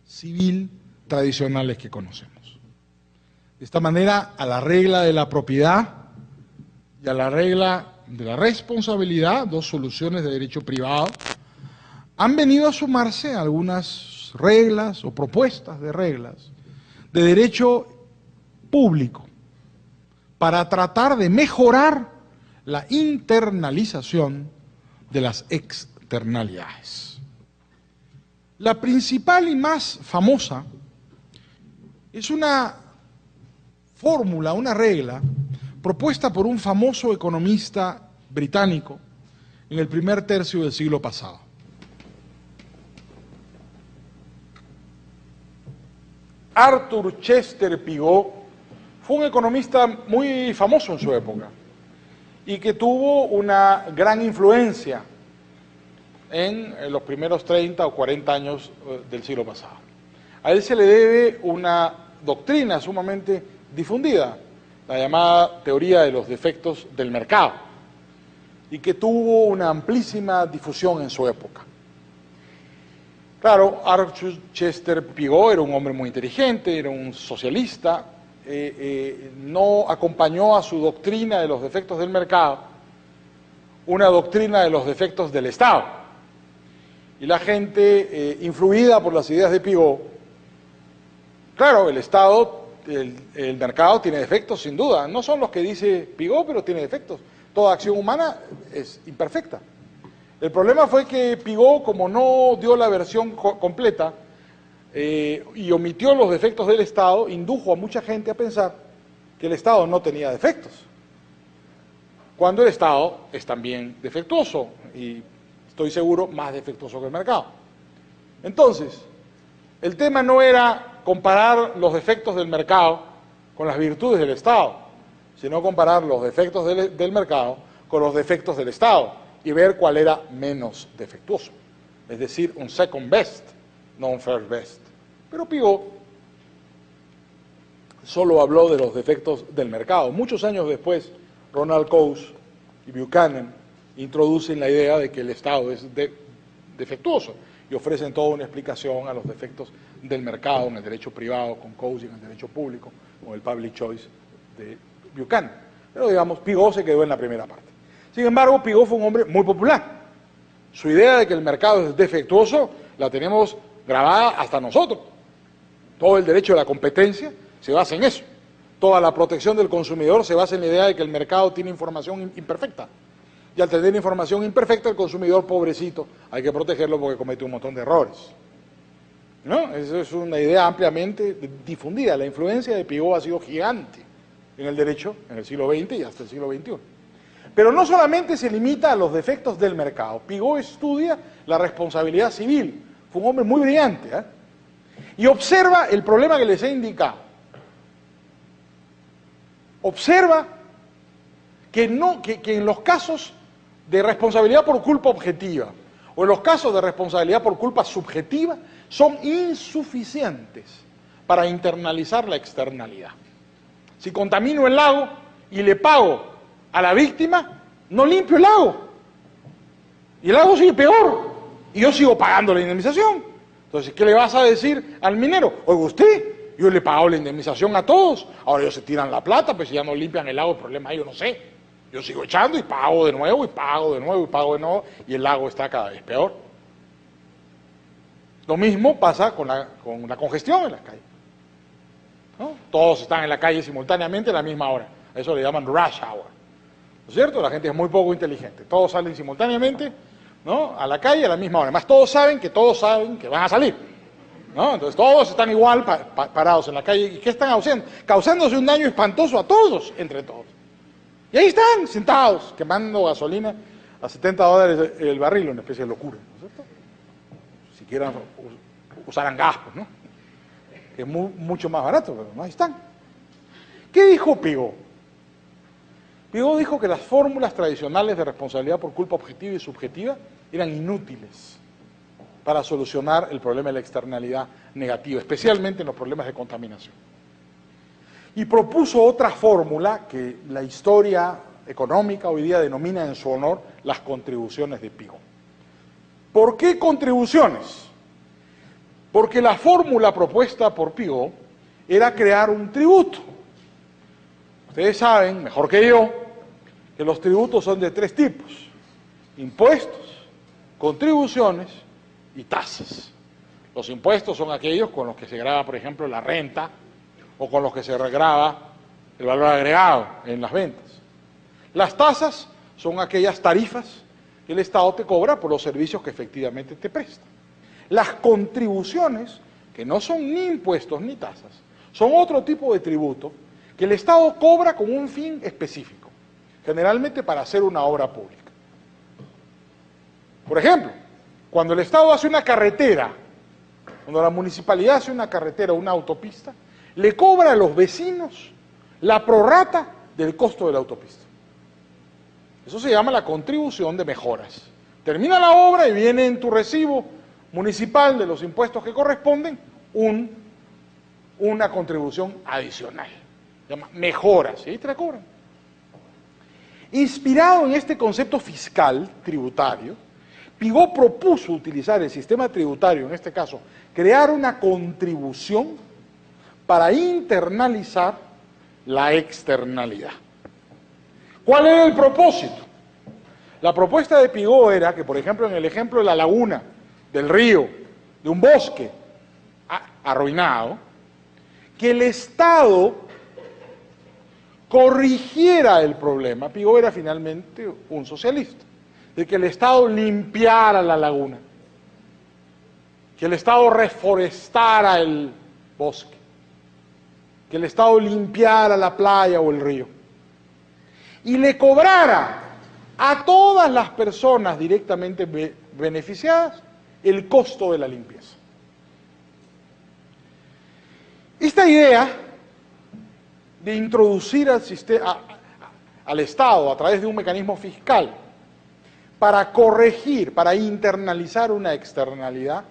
civil tradicionales que conocemos. De esta manera, a la regla de la propiedad y a la regla de la responsabilidad, dos soluciones de derecho privado, han venido a sumarse algunas reglas o propuestas de reglas de derecho público para tratar de mejorar la internalización de las externalidades. La principal y más famosa es una fórmula, una regla propuesta por un famoso economista británico en el primer tercio del siglo pasado. Arthur Chester Pigou fue un economista muy famoso en su época y que tuvo una gran influencia en los primeros 30 o 40 años del siglo pasado. A él se le debe una doctrina sumamente difundida, la llamada teoría de los defectos del mercado, y que tuvo una amplísima difusión en su época. Claro, Arthur Chester Pigou era un hombre muy inteligente, era un socialista, no acompañó a su doctrina de los defectos del mercado una doctrina de los defectos del Estado. Y la gente, influida por las ideas de Pigou, claro, el Estado, el mercado tiene defectos sin duda, no son los que dice Pigou, pero tiene defectos. Toda acción humana es imperfecta. El problema fue que Pigou, como no dio la versión completa y omitió los defectos del Estado, indujo a mucha gente a pensar que el Estado no tenía defectos, cuando el Estado es también defectuoso y estoy seguro más defectuoso que el mercado. Entonces, el tema no era comparar los defectos del mercado con las virtudes del Estado, sino comparar los defectos del mercado con los defectos del Estado y ver cuál era menos defectuoso, es decir, un second best, no un first best. Pero Pigou solo habló de los defectos del mercado. Muchos años después, Ronald Coase y Buchanan introducen la idea de que el Estado es defectuoso y ofrecen toda una explicación a los defectos del mercado en el derecho privado con Coase y en el derecho público con el public choice de Buchanan. Pero digamos, Pigou se quedó en la primera parte. Sin embargo, Pigou fue un hombre muy popular. Su idea de que el mercado es defectuoso la tenemos grabada hasta nosotros. Todo el derecho de la competencia se basa en eso. Toda la protección del consumidor se basa en la idea de que el mercado tiene información imperfecta. Y al tener información imperfecta, el consumidor pobrecito hay que protegerlo porque comete un montón de errores. ¿No? Esa es una idea ampliamente difundida. La influencia de Pigou ha sido gigante en el derecho en el siglo XX y hasta el siglo XXI. Pero no solamente se limita a los defectos del mercado. Pigou estudia la responsabilidad civil. Fue un hombre muy brillante, ¿eh? Y observa el problema que les he indicado. Observa que en los casos de responsabilidad por culpa objetiva o en los casos de responsabilidad por culpa subjetiva son insuficientes para internalizar la externalidad. Si contamino el lago y le pago a la víctima, no limpio el lago. Y el lago sigue peor. Y yo sigo pagando la indemnización. Entonces, ¿qué le vas a decir al minero? Oiga usted, yo le he pagado la indemnización a todos, ahora ellos se tiran la plata, pues si ya no limpian el lago, el problema yo no sé. Yo sigo echando y pago de nuevo, y pago de nuevo, y pago de nuevo, y el lago está cada vez peor. Lo mismo pasa con la congestión en las calles, ¿no? Todos están en la calle simultáneamente a la misma hora. A eso le llaman rush hour. ¿No es cierto? La gente es muy poco inteligente. Todos salen simultáneamente, ¿no?, a la calle a la misma hora. Además, todos saben que van a salir, ¿no? Entonces, todos están igual parados en la calle. ¿Y qué están haciendo? Causándose un daño espantoso a todos, entre todos. Y ahí están, sentados, quemando gasolina a $70 el barril, una especie de locura, ¿no es cierto? Siquiera usaran gas, pues, ¿no? Que es mucho más barato, pero no, ahí están. ¿Qué dijo Pigou? Pigou dijo que las fórmulas tradicionales de responsabilidad por culpa objetiva y subjetiva eran inútiles para solucionar el problema de la externalidad negativa, especialmente en los problemas de contaminación. Y propuso otra fórmula que la historia económica hoy día denomina en su honor las contribuciones de Pigou. ¿Por qué contribuciones? Porque la fórmula propuesta por Pigou era crear un tributo. Ustedes saben, mejor que yo, que los tributos son de tres tipos: impuestos, contribuciones y tasas. Los impuestos son aquellos con los que se grava, por ejemplo, la renta, o con los que se grava el valor agregado en las ventas. Las tasas son aquellas tarifas que el Estado te cobra por los servicios que efectivamente te presta. Las contribuciones, que no son ni impuestos ni tasas, son otro tipo de tributo que el Estado cobra con un fin específico, generalmente para hacer una obra pública. Por ejemplo, cuando el Estado hace una carretera, cuando la municipalidad hace una carretera o una autopista, le cobra a los vecinos la prorrata del costo de la autopista. Eso se llama la contribución de mejoras. Termina la obra y viene en tu recibo municipal de los impuestos que corresponden una contribución adicional. Se llama mejoras, y ahí te la cobran. Inspirado en este concepto fiscal tributario, Pigou propuso utilizar el sistema tributario, en este caso, crear una contribución para internalizar la externalidad. ¿Cuál era el propósito? La propuesta de Pigou era que, por ejemplo, en el ejemplo de la laguna, del río, de un bosque arruinado, que el Estado corrigiera el problema. Pigou era finalmente un socialista, de que el Estado limpiara la laguna, que el Estado reforestara el bosque, que el Estado limpiara la playa o el río, y le cobrara a todas las personas directamente beneficiadas el costo de la limpieza. Esta idea de introducir al Estado a través de un mecanismo fiscal para corregir, para internalizar una externalidad,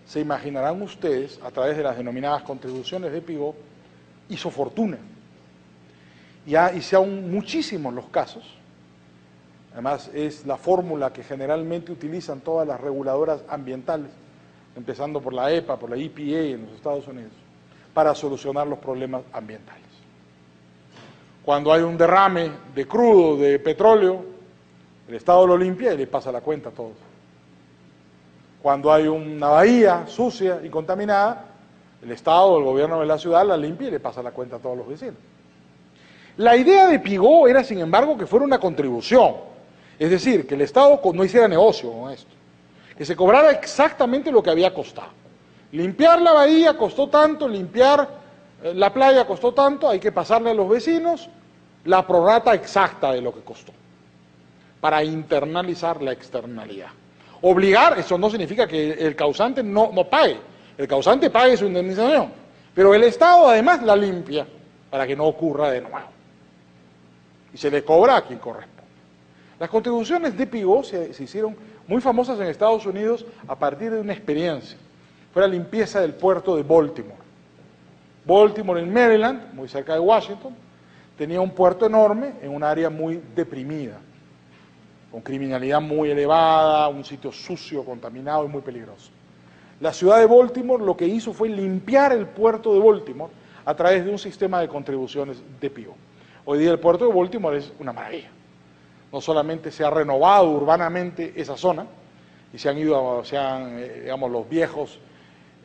se imaginarán ustedes, a través de las denominadas contribuciones de Pigou, hizo fortuna. Y se aún muchísimos los casos. Además, es la fórmula que generalmente utilizan todas las reguladoras ambientales, empezando por la EPA, por la EPA en los Estados Unidos, para solucionar los problemas ambientales. Cuando hay un derrame de crudo, de petróleo, El Estado lo limpia y le pasa la cuenta a todos. Cuando hay una bahía sucia y contaminada, el Estado o el gobierno de la ciudad la limpia y le pasa la cuenta a todos los vecinos. La idea de Pigot era, sin embargo, que fuera una contribución. Es decir, que el Estado no hiciera negocio con esto. Que se cobrara exactamente lo que había costado. Limpiar la bahía costó tanto, limpiar la playa costó tanto, hay que pasarle a los vecinos la prorrata exacta de lo que costó. Para internalizar la externalidad. Obligar, eso no significa que el causante no pague. El causante pague su indemnización. Pero el Estado además la limpia para que no ocurra de nuevo. Y se le cobra a quien corresponde. Las contribuciones de Pigot se hicieron muy famosas en Estados Unidos a partir de una experiencia. Fue la limpieza del puerto de Baltimore. Baltimore en Maryland, muy cerca de Washington, tenía un puerto enorme en un área muy deprimida, con criminalidad muy elevada, un sitio sucio, contaminado y muy peligroso. La ciudad de Baltimore lo que hizo fue limpiar el puerto de Baltimore a través de un sistema de contribuciones de Pigot. Hoy día el puerto de Baltimore es una maravilla. No solamente se ha renovado urbanamente esa zona, y digamos, los viejos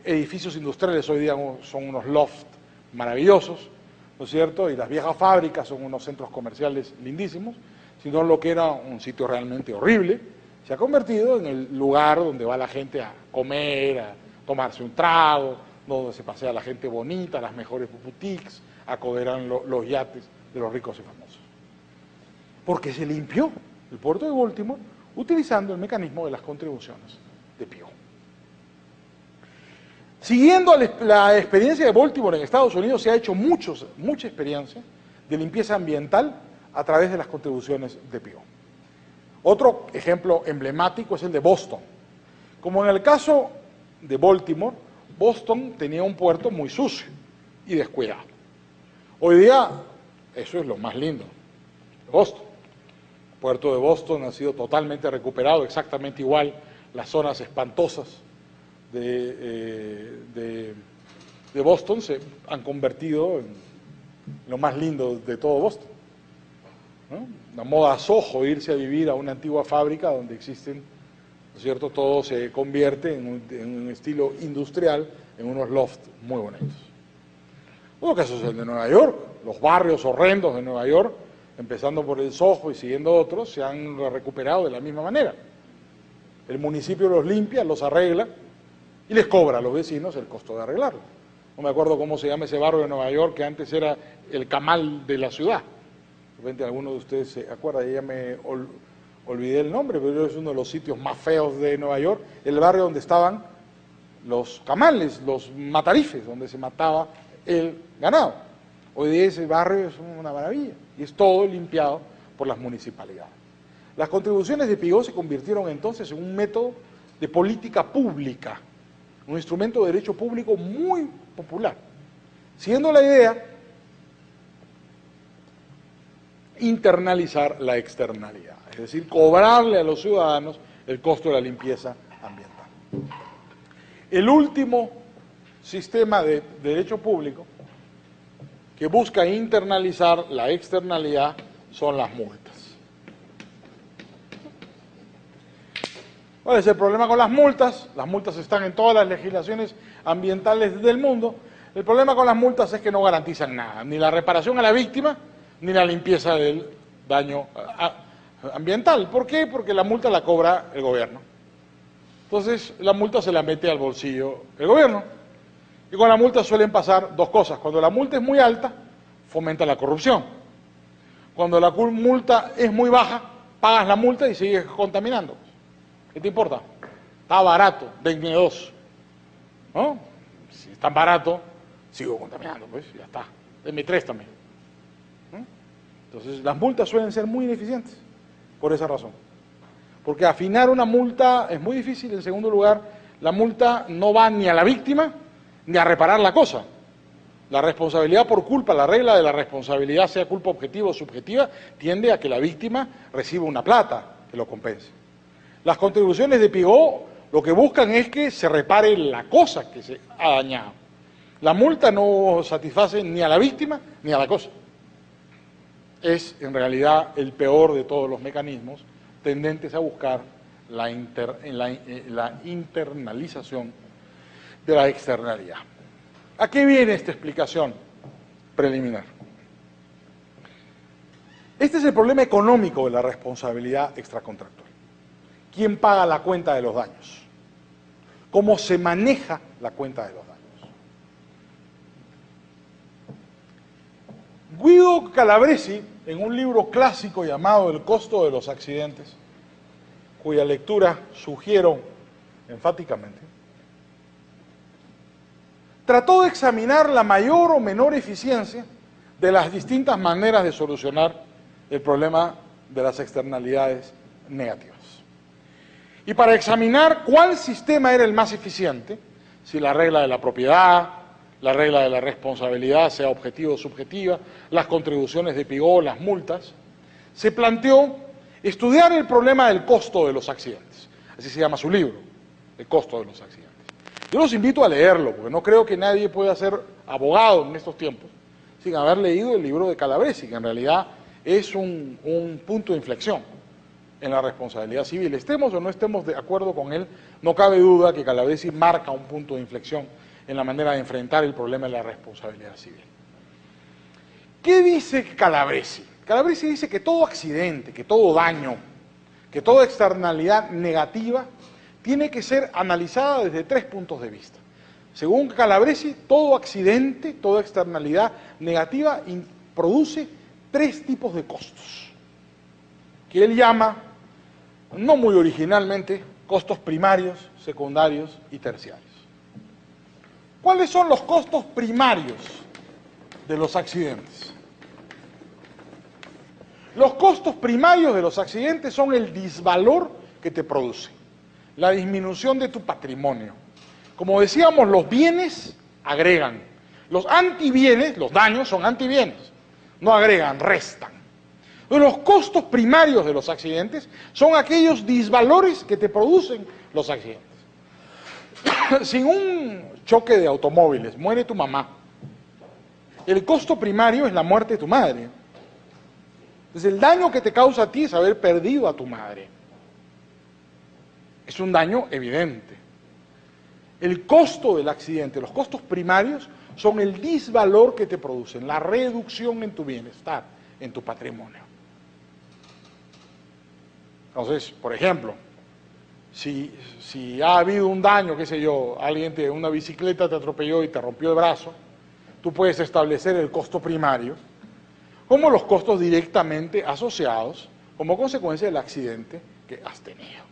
edificios industriales hoy día son unos lofts maravillosos, ¿no es cierto? Y las viejas fábricas son unos centros comerciales lindísimos, sino lo que era un sitio realmente horrible, se ha convertido en el lugar donde va la gente a comer, a tomarse un trago, donde se pasea la gente bonita, las mejores boutiques, acoderan los yates de los ricos y famosos. Porque se limpió el puerto de Baltimore utilizando el mecanismo de las contribuciones de Pigot. Siguiendo la experiencia de Baltimore en Estados Unidos, se ha hecho mucha experiencia de limpieza ambiental a través de las contribuciones de Pigot. Otro ejemplo emblemático es el de Boston. Como en el caso de Baltimore, Boston tenía un puerto muy sucio y descuidado. Hoy día, eso es lo más lindo de Boston. El puerto de Boston ha sido totalmente recuperado, exactamente igual, las zonas espantosas de Boston se han convertido en lo más lindo de todo Boston, ¿no? La moda Soho, irse a vivir a una antigua fábrica donde existen, ¿no es cierto?, todo se convierte en un estilo industrial, en unos lofts muy bonitos. Otro caso es el de Nueva York. Los barrios horrendos de Nueva York, empezando por el Soho y siguiendo otros, se han recuperado de la misma manera. El municipio los limpia, los arregla y les cobra a los vecinos el costo de arreglarlo. No me acuerdo cómo se llama ese barrio de Nueva York que antes era el Camal de la ciudad. De repente alguno de ustedes se acuerda, ya me olvidé el nombre, pero es uno de los sitios más feos de Nueva York, el barrio donde estaban los camales, los matarifes, donde se mataba el ganado. Hoy día ese barrio es una maravilla y es todo limpiado por las municipalidades. Las contribuciones de Pigot se convirtieron entonces en un método de política pública, un instrumento de derecho público muy popular, siendo la idea internalizar la externalidad, es decir, cobrarle a los ciudadanos el costo de la limpieza ambiental. El último sistema de derecho público que busca internalizar la externalidad son las multas. ¿Cuál es el problema con las multas? Las multas están en todas las legislaciones ambientales del mundo. El problema con las multas es que no garantizan nada, ni la reparación a la víctima, ni la limpieza del daño ambiental. ¿Por qué? Porque la multa la cobra el gobierno. Entonces, la multa se la mete al bolsillo el gobierno. Y con la multa suelen pasar dos cosas. Cuando la multa es muy alta, fomenta la corrupción. Cuando la multa es muy baja, pagas la multa y sigues contaminando. ¿Qué te importa? Está barato, denme dos. ¿No? Si es tan barato, sigo contaminando, pues ya está. Denme tres también. ¿No? Entonces, las multas suelen ser muy ineficientes, por esa razón. Porque afinar una multa es muy difícil. En segundo lugar, la multa no va ni a la víctima, ni a reparar la cosa. La responsabilidad por culpa, la regla de la responsabilidad, sea culpa objetiva o subjetiva, tiende a que la víctima reciba una plata que lo compense. Las contribuciones de Pigot lo que buscan es que se repare la cosa que se ha dañado. La multa no satisface ni a la víctima ni a la cosa. Es en realidad el peor de todos los mecanismos tendentes a buscar la internalización de la externalidad. ¿A qué viene esta explicación preliminar? Este es el problema económico de la responsabilidad extracontractual. ¿Quién paga la cuenta de los daños? ¿Cómo se maneja la cuenta de los daños? Guido Calabresi, en un libro clásico llamado El costo de los accidentes, cuya lectura sugiero enfáticamente, trató de examinar la mayor o menor eficiencia de las distintas maneras de solucionar el problema de las externalidades negativas. Y para examinar cuál sistema era el más eficiente, si la regla de la propiedad, la regla de la responsabilidad, sea objetiva o subjetiva, las contribuciones de Pigou, las multas, se planteó estudiar el problema del costo de los accidentes. Así se llama su libro, El costo de los accidentes. Yo los invito a leerlo, porque no creo que nadie pueda ser abogado en estos tiempos sin haber leído el libro de Calabresi, que en realidad es un punto de inflexión en la responsabilidad civil. Estemos o no estemos de acuerdo con él, no cabe duda que Calabresi marca un punto de inflexión en la manera de enfrentar el problema de la responsabilidad civil. ¿Qué dice Calabresi? Calabresi dice que todo accidente, que todo daño, que toda externalidad negativa tiene que ser analizada desde 3 puntos de vista. Según Calabresi, todo accidente, toda externalidad negativa produce 3 tipos de costos, que él llama, no muy originalmente, costos primarios, secundarios y terciarios. ¿Cuáles son los costos primarios de los accidentes? Los costos primarios de los accidentes son el disvalor que te produce, la disminución de tu patrimonio. Como decíamos, los bienes agregan. Los antibienes, los daños, son antibienes. No agregan, restan. Los costos primarios de los accidentes son aquellos disvalores que te producen los accidentes. Si en un choque de automóviles muere tu mamá, el costo primario es la muerte de tu madre. Entonces el daño que te causa a ti es haber perdido a tu madre. Es un daño evidente. El costo del accidente, los costos primarios, son el disvalor que te producen, la reducción en tu bienestar, en tu patrimonio. Entonces, por ejemplo, si ha habido un daño, qué sé yo, alguien de una bicicleta te atropelló y te rompió el brazo, tú puedes establecer el costo primario como los costos directamente asociados como consecuencia del accidente que has tenido.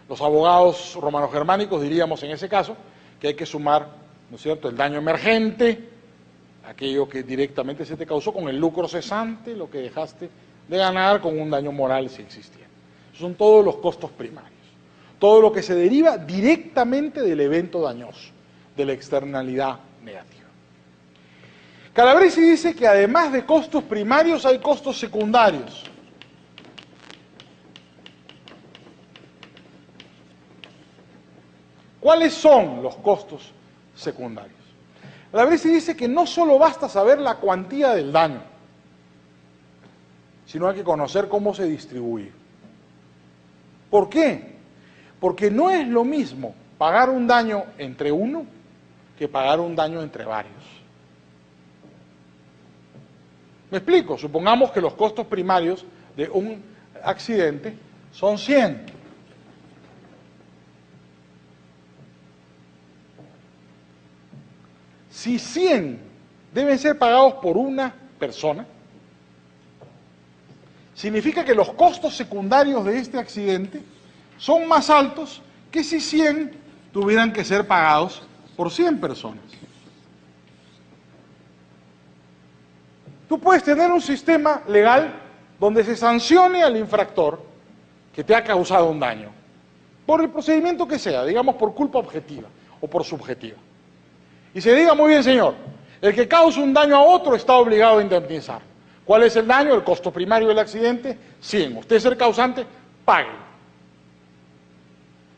Los abogados romano-germánicos diríamos en ese caso que hay que sumar, ¿no es cierto?, el daño emergente, aquello que directamente se te causó, con el lucro cesante, lo que dejaste de ganar, con un daño moral si existía. Son todos los costos primarios, todo lo que se deriva directamente del evento dañoso, de la externalidad negativa. Calabresi dice que además de costos primarios hay costos secundarios. ¿Cuáles son los costos secundarios? Calabresi dice que no solo basta saber la cuantía del daño, sino hay que conocer cómo se distribuye. ¿Por qué? Porque no es lo mismo pagar un daño entre uno que pagar un daño entre varios. Me explico, supongamos que los costos primarios de un accidente son 100. Si 100 deben ser pagados por una persona, significa que los costos secundarios de este accidente son más altos que si 100 tuvieran que ser pagados por 100 personas. Tú puedes tener un sistema legal donde se sancione al infractor que te ha causado un daño, por el procedimiento que sea, digamos por culpa objetiva o por subjetiva. Y se diga, muy bien señor, el que causa un daño a otro está obligado a indemnizar. ¿Cuál es el daño? El costo primario del accidente, 100. Usted es el causante, pague.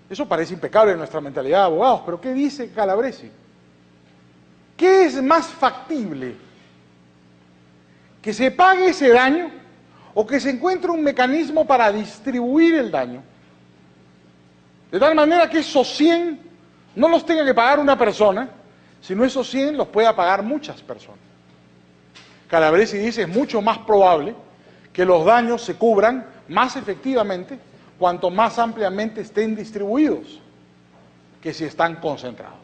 Eso parece impecable en nuestra mentalidad de abogados, pero ¿qué dice Calabresi? ¿Qué es más factible? ¿Que se pague ese daño o que se encuentre un mecanismo para distribuir el daño, de tal manera que esos 100 no los tenga que pagar una persona, sino esos 100 los pueda pagar muchas personas. Calabresi dice, es mucho más probable que los daños se cubran más efectivamente cuanto más ampliamente estén distribuidos que si están concentrados.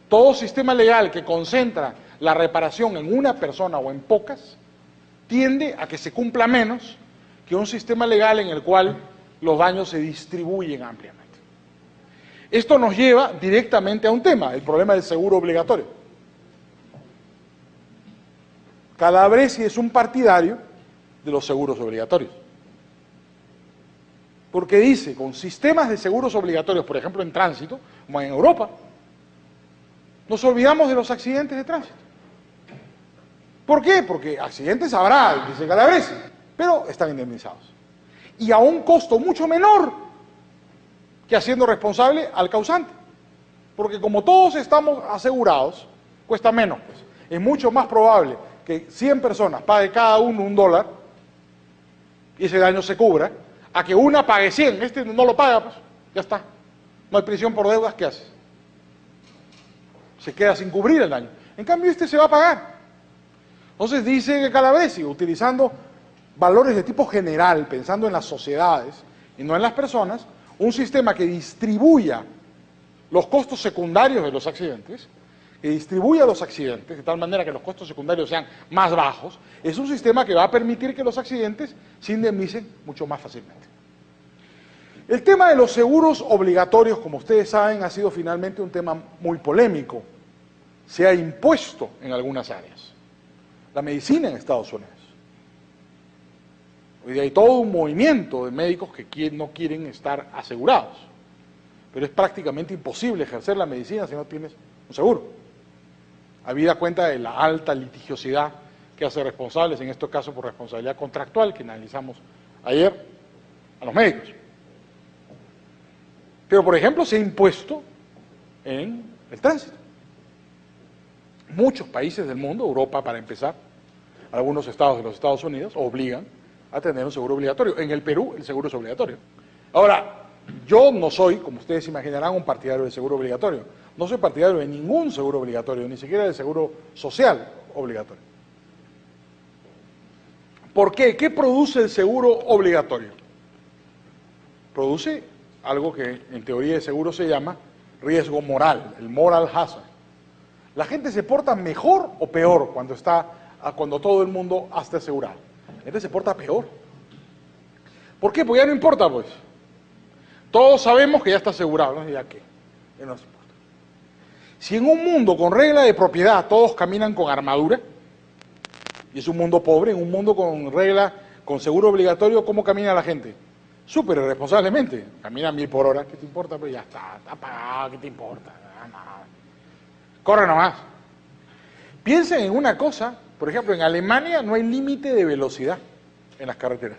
Todo sistema legal que concentra la reparación en una persona o en pocas tiende a que se cumpla menos que un sistema legal en el cual los daños se distribuyen ampliamente. Esto nos lleva directamente a un tema, el problema del seguro obligatorio. Calabresi es un partidario de los seguros obligatorios. Porque dice, con sistemas de seguros obligatorios, por ejemplo en tránsito, como en Europa, nos olvidamos de los accidentes de tránsito. ¿Por qué? Porque accidentes habrá, dice Calabresi, pero están indemnizados. Y a un costo mucho menor que haciendo responsable al causante. Porque como todos estamos asegurados, cuesta menos. Pues. Es mucho más probable que 100 personas pague cada uno $1 y ese daño se cubra, a que una pague 100, este no lo paga, pues ya está. No hay prisión por deudas, ¿qué hace? Se queda sin cubrir el daño. En cambio este se va a pagar. Entonces dice Calabresi, utilizando valores de tipo general, pensando en las sociedades y no en las personas, un sistema que distribuya los costos secundarios de los accidentes, que distribuya los accidentes de tal manera que los costos secundarios sean más bajos, es un sistema que va a permitir que los accidentes se indemnicen mucho más fácilmente. El tema de los seguros obligatorios, como ustedes saben, ha sido finalmente un tema muy polémico. Se ha impuesto en algunas áreas. La medicina en Estados Unidos. Hoy día hay todo un movimiento de médicos que no quieren estar asegurados. Pero es prácticamente imposible ejercer la medicina si no tienes un seguro. Habida cuenta de la alta litigiosidad que hace responsables, en este caso por responsabilidad contractual, que analizamos ayer, a los médicos. Pero, por ejemplo, se ha impuesto en el tránsito. Muchos países del mundo, Europa para empezar, algunos estados de los Estados Unidos, obligan a tener un seguro obligatorio. En el Perú, el seguro es obligatorio. Ahora, yo no soy, como ustedes imaginarán, un partidario del seguro obligatorio. No soy partidario de ningún seguro obligatorio, ni siquiera del seguro social obligatorio. ¿Por qué? ¿Qué produce el seguro obligatorio? Produce algo que en teoría de seguro se llama riesgo moral, el moral hazard. La gente se porta mejor o peor cuando todo el mundo está asegurado. La gente se porta peor. ¿Por qué? Porque ya no importa, pues. Todos sabemos que ya está asegurado, ¿no? ¿Ya qué? Ya no nos importa. Si en un mundo con regla de propiedad todos caminan con armadura, y es un mundo pobre, en un mundo con regla, con seguro obligatorio, ¿cómo camina la gente? Súper irresponsablemente. Camina a 1000 por hora, ¿qué te importa? Pues ya está pagado, ¿qué te importa? Nada. Corre nomás. Piensen en una cosa, por ejemplo, en Alemania no hay límite de velocidad en las carreteras.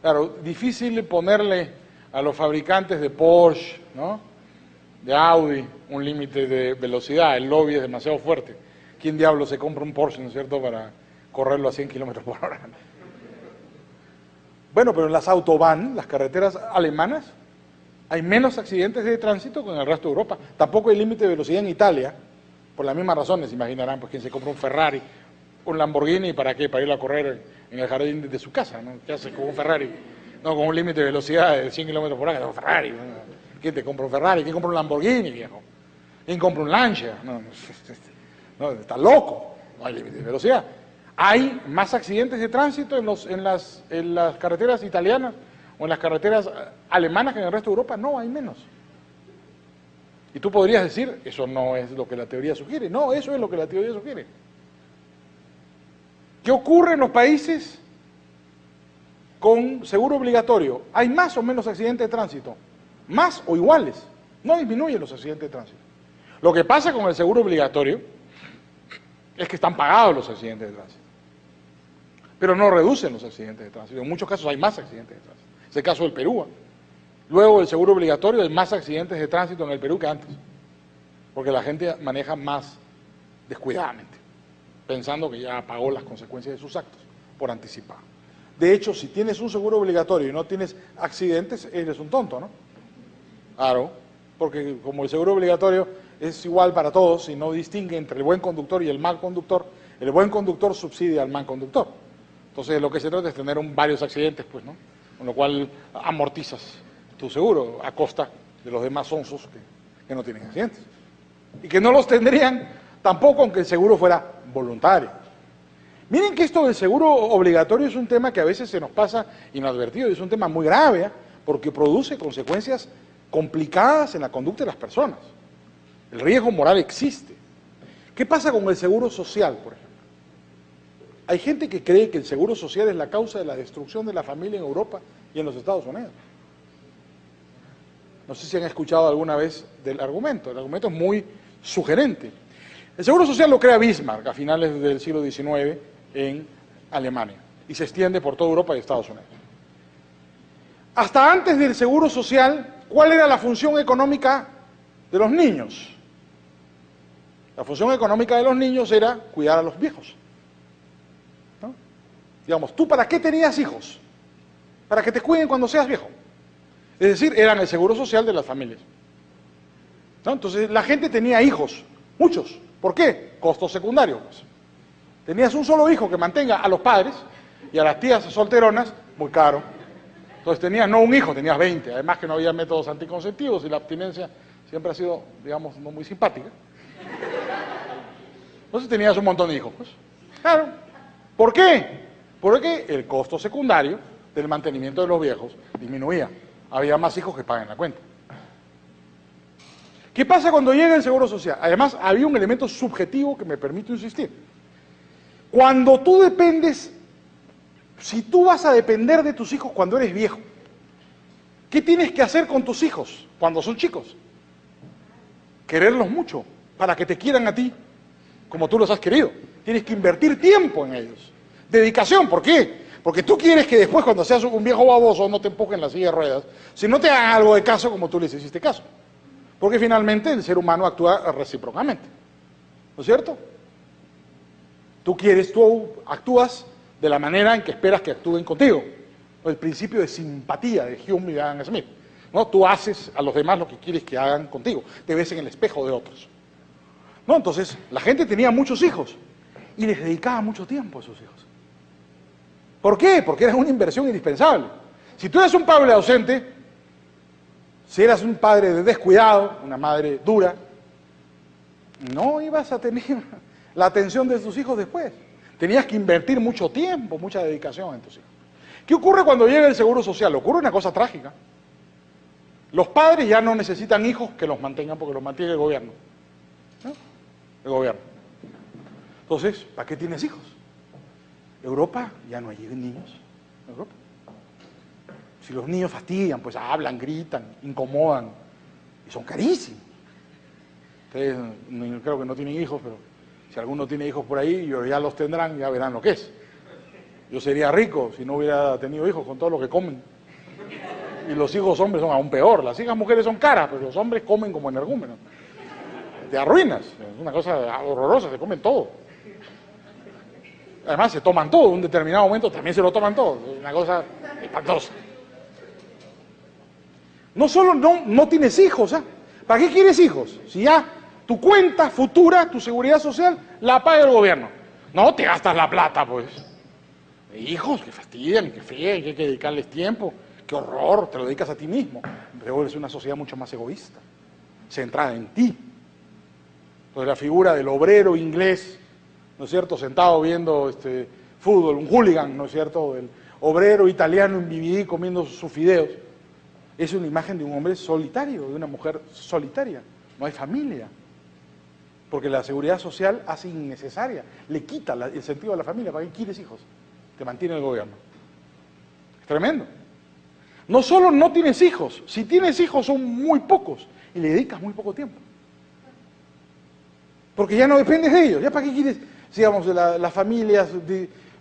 Claro, difícil ponerle a los fabricantes de Porsche, ¿no?, de Audi, un límite de velocidad, el lobby es demasiado fuerte. ¿Quién diablo se compra un Porsche, ¿no es cierto?, para correrlo a 100 kilómetros por hora? Bueno, pero en las autobahn, las carreteras alemanas, hay menos accidentes de tránsito que en el resto de Europa. Tampoco hay límite de velocidad en Italia, por las mismas razones, imaginarán, pues quien se compra un Ferrari, un Lamborghini, ¿para qué? Para ir a correr en el jardín de su casa, ¿no? ¿Qué hace con un Ferrari? No, con un límite de velocidad de 100 kilómetros por hora, un Ferrari. ¿No? ¿Quién te compra un Ferrari? ¿Quién compra un Lamborghini, viejo? ¿Quién compra un Lancia? No, está loco, no hay límite de velocidad. ¿Hay más accidentes de tránsito en las carreteras italianas o en las carreteras alemanas que en el resto de Europa? No, hay menos. Y tú podrías decir, eso no es lo que la teoría sugiere. No, eso es lo que la teoría sugiere. ¿Qué ocurre en los países con seguro obligatorio? ¿Hay más o menos accidentes de tránsito? Más o iguales. No disminuyen los accidentes de tránsito. Lo que pasa con el seguro obligatorio es que están pagados los accidentes de tránsito. Pero no reducen los accidentes de tránsito. En muchos casos hay más accidentes de tránsito. Es el caso del Perú. Luego del seguro obligatorio hay más accidentes de tránsito en el Perú que antes. Porque la gente maneja más descuidadamente, pensando que ya pagó las consecuencias de sus actos por anticipado. De hecho, si tienes un seguro obligatorio y no tienes accidentes, eres un tonto, ¿no? Claro, porque como el seguro obligatorio es igual para todos y no distingue entre el buen conductor y el mal conductor, el buen conductor subsidia al mal conductor. Entonces lo que se trata es tener varios accidentes, pues, ¿no? Con lo cual amortizas tu seguro a costa de los demás onzos que no tienen accidentes. Y que no los tendrían tampoco aunque el seguro fuera voluntario. Miren que esto del seguro obligatorio es un tema que a veces se nos pasa inadvertido y es un tema muy grave, ¿eh? Porque produce consecuencias complicadas en la conducta de las personas. El riesgo moral existe. ¿Qué pasa con el seguro social, por ejemplo? Hay gente que cree que el seguro social es la causa de la destrucción de la familia en Europa y en los Estados Unidos. No sé si han escuchado alguna vez del argumento. El argumento es muy sugerente. El seguro social lo crea Bismarck a finales del siglo XIX en Alemania y se extiende por toda Europa y Estados Unidos. Hasta antes del seguro social, ¿cuál era la función económica de los niños? La función económica de los niños era cuidar a los viejos, ¿no? Digamos, ¿tú para qué tenías hijos? Para que te cuiden cuando seas viejo. Es decir, eran el seguro social de las familias, ¿no? Entonces, la gente tenía hijos, muchos. ¿Por qué? Costo secundario, pues. Tenías un solo hijo que mantenga a los padres y a las tías solteronas, muy caro. Entonces tenías no un hijo, tenías 20. Además que no había métodos anticonceptivos y la abstinencia siempre ha sido, digamos, no muy simpática. Entonces tenías un montón de hijos, pues. Claro. ¿Por qué? Porque el costo secundario del mantenimiento de los viejos disminuía. Había más hijos que pagan la cuenta. ¿Qué pasa cuando llega el seguro social? Además, había un elemento subjetivo que me permito insistir. Cuando tú dependes, si tú vas a depender de tus hijos cuando eres viejo, ¿qué tienes que hacer con tus hijos cuando son chicos? Quererlos mucho, para que te quieran a ti, como tú los has querido. Tienes que invertir tiempo en ellos. Dedicación, ¿por qué? Porque tú quieres que después, cuando seas un viejo baboso, no te empujen en la silla de ruedas, si no te hagan algo de caso como tú les hiciste caso. Porque finalmente el ser humano actúa recíprocamente, ¿no es cierto? Tú actúas de la manera en que esperas que actúen contigo. El principio de simpatía de Hume y Adam Smith, ¿no? Tú haces a los demás lo que quieres que hagan contigo. Te ves en el espejo de otros, ¿no? Entonces, la gente tenía muchos hijos y les dedicaba mucho tiempo a sus hijos. ¿Por qué? Porque era una inversión indispensable. Si tú eres un padre ausente, si eras un padre descuidado, una madre dura, no ibas a tener la atención de tus hijos después. Tenías que invertir mucho tiempo, mucha dedicación en tus hijos. ¿Qué ocurre cuando llega el seguro social? Ocurre una cosa trágica. Los padres ya no necesitan hijos que los mantengan porque los mantiene el gobierno, ¿no? El gobierno. Entonces, ¿para qué tienes hijos? Europa ya no hay niños. Europa. Si los niños fastidian, pues hablan, gritan, incomodan y son carísimos. Ustedes creo que no tienen hijos, pero si alguno tiene hijos por ahí, ya los tendrán, ya verán lo que es. Yo sería rico si no hubiera tenido hijos con todo lo que comen. Y los hijos hombres son aún peor. Las hijas mujeres son caras, pero los hombres comen como energúmenos. Te arruinas. Es una cosa horrorosa, se comen todo. Además se toman todo, en un determinado momento también se lo toman todo. Es una cosa espantosa. No solo no tienes hijos, ¿eh? ¿Para qué quieres hijos? Si ya tu cuenta futura, tu seguridad social, la paga el gobierno. No te gastas la plata, pues. Hijos que fastidian, que fríen, que hay que dedicarles tiempo. Qué horror, te lo dedicas a ti mismo. Pero es una sociedad mucho más egoísta, centrada en ti. Entonces la figura del obrero inglés, ¿no es cierto?, sentado viendo fútbol, un hooligan, ¿no es cierto?, del obrero italiano en BBD comiendo sus fideos, es una imagen de un hombre solitario, de una mujer solitaria. No hay familia. Porque la seguridad social hace innecesaria, le quita el sentido de la familia. ¿Para qué quieres hijos? Te mantiene el gobierno. Es tremendo. No solo no tienes hijos, si tienes hijos son muy pocos y le dedicas muy poco tiempo. Porque ya no dependes de ellos. ¿Ya para qué quieres, digamos, las familias,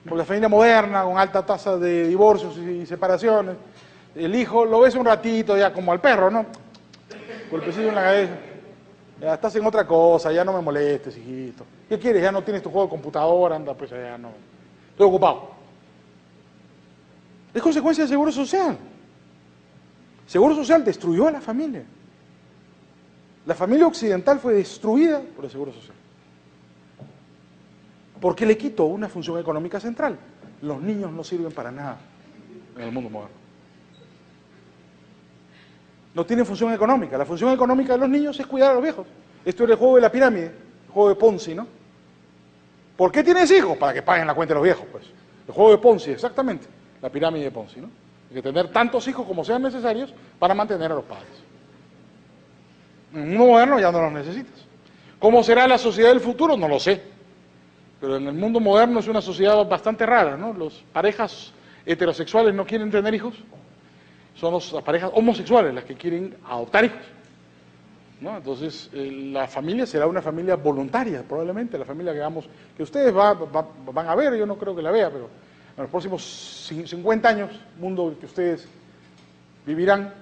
la familia moderna con alta tasa de divorcios y separaciones? El hijo lo ves un ratito ya como al perro, ¿no? Golpecito en la cabeza. Ya estás en otra cosa, ya no me molestes, hijito. ¿Qué quieres? Ya no tienes tu juego de computadora, anda, pues ya no. Estoy ocupado. Es consecuencia del Seguro Social. El Seguro Social destruyó a la familia. La familia occidental fue destruida por el Seguro Social. Porque le quitó una función económica central. Los niños no sirven para nada en el mundo moderno. No tienen función económica. La función económica de los niños es cuidar a los viejos. Esto era el juego de la pirámide, el juego de Ponzi, ¿no? ¿Por qué tienes hijos? Para que paguen la cuenta de los viejos, pues. El juego de Ponzi, exactamente. La pirámide de Ponzi, ¿no? Hay que tener tantos hijos como sean necesarios para mantener a los padres. En un mundo moderno ya no los necesitas. ¿Cómo será la sociedad del futuro? No lo sé. Pero en el mundo moderno es una sociedad bastante rara, ¿no? Las parejas heterosexuales no quieren tener hijos. Son las parejas homosexuales las que quieren adoptar hijos, ¿no? Entonces, la familia será una familia voluntaria, probablemente, la familia que ustedes van a ver, yo no creo que la vea, pero en los próximos 50 años, mundo que ustedes vivirán,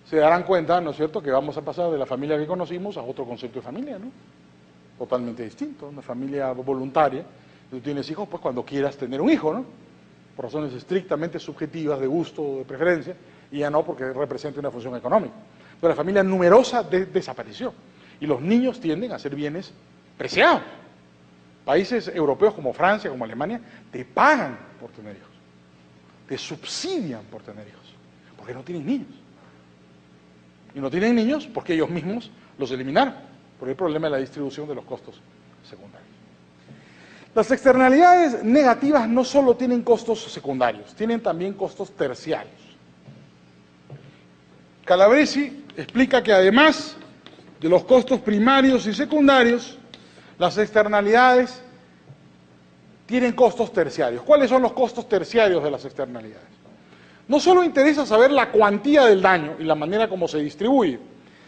se darán cuenta, ¿no es cierto?, que vamos a pasar de la familia que conocimos a otro concepto de familia, ¿no? Totalmente distinto, una familia voluntaria. Tú tienes hijos, pues, cuando quieras tener un hijo, ¿no? Por razones estrictamente subjetivas, de gusto o de preferencia, y ya no porque representa una función económica. Pero la familia numerosa desapareció, y los niños tienden a ser bienes preciados. Países europeos como Francia, como Alemania, te pagan por tener hijos, te subsidian por tener hijos, porque no tienen niños. Y no tienen niños porque ellos mismos los eliminaron, por el problema de la distribución de los costos secundarios. Las externalidades negativas no solo tienen costos secundarios, tienen también costos terciarios. Calabresi explica que además de los costos primarios y secundarios, las externalidades tienen costos terciarios. ¿Cuáles son los costos terciarios de las externalidades? No solo interesa saber la cuantía del daño y la manera como se distribuye,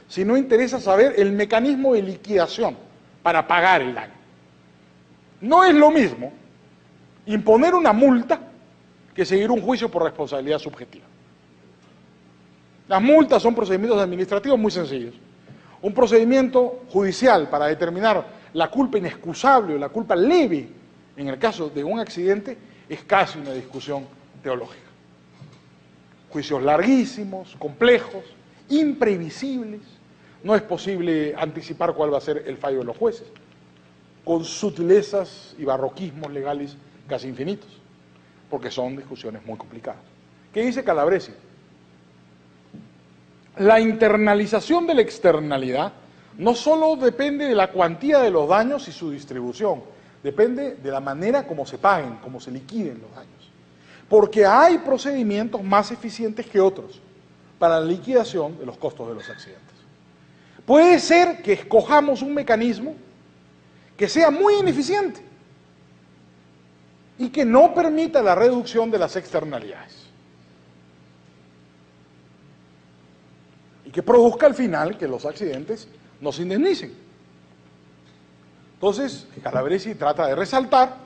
sino interesa saber el mecanismo de liquidación para pagar el daño. No es lo mismo imponer una multa que seguir un juicio por responsabilidad subjetiva. Las multas son procedimientos administrativos muy sencillos. Un procedimiento judicial para determinar la culpa inexcusable o la culpa leve en el caso de un accidente es casi una discusión teológica. Juicios larguísimos, complejos, imprevisibles. No es posible anticipar cuál va a ser el fallo de los jueces, con sutilezas y barroquismos legales casi infinitos, porque son discusiones muy complicadas. ¿Qué dice Calabresi? La internalización de la externalidad no solo depende de la cuantía de los daños y su distribución, depende de la manera como se paguen, como se liquiden los daños. Porque hay procedimientos más eficientes que otros para la liquidación de los costos de los accidentes. Puede ser que escojamos un mecanismo que sea muy ineficiente y que no permita la reducción de las externalidades. Y que produzca al final que los accidentes no se indemnicen. Entonces, Calabresi trata de resaltar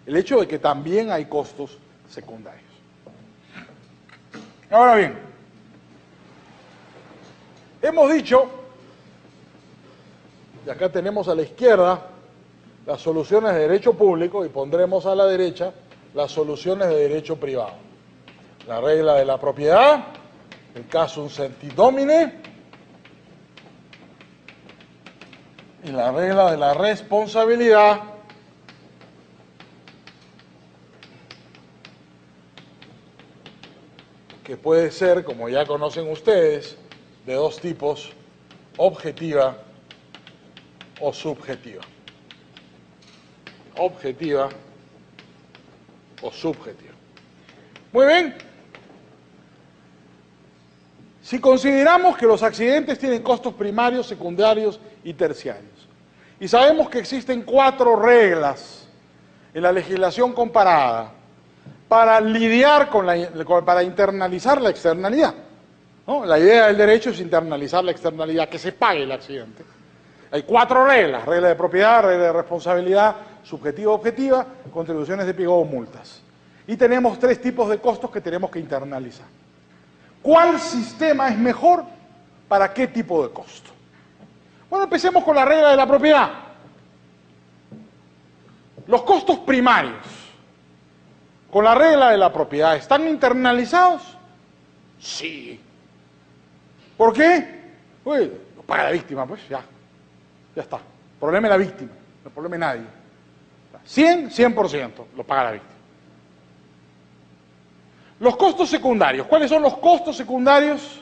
el hecho de que también hay costos secundarios. Ahora bien, hemos dicho, y acá tenemos a la izquierda las soluciones de derecho público y pondremos a la derecha las soluciones de derecho privado. La regla de la propiedad, el casus senti domine, y la regla de la responsabilidad, que puede ser, como ya conocen ustedes, de dos tipos, objetiva o subjetiva. Objetiva o subjetiva. Muy bien. Si consideramos que los accidentes tienen costos primarios, secundarios y terciarios, y sabemos que existen 4 reglas en la legislación comparada para lidiar para internalizar la externalidad, ¿no? La idea del derecho es internalizar la externalidad, que se pague el accidente. Hay 4 reglas: regla de propiedad, regla de responsabilidad, subjetiva, objetiva, contribuciones de pago o multas. Y tenemos 3 tipos de costos que tenemos que internalizar. ¿Cuál sistema es mejor para qué tipo de costo? Bueno, empecemos con la regla de la propiedad. Los costos primarios con la regla de la propiedad están internalizados? Sí. ¿Por qué? Uy, lo paga la víctima, pues ya está. El problema es la víctima, no el problema es nadie. 100% lo paga la víctima. Los costos secundarios. ¿Cuáles son los costos secundarios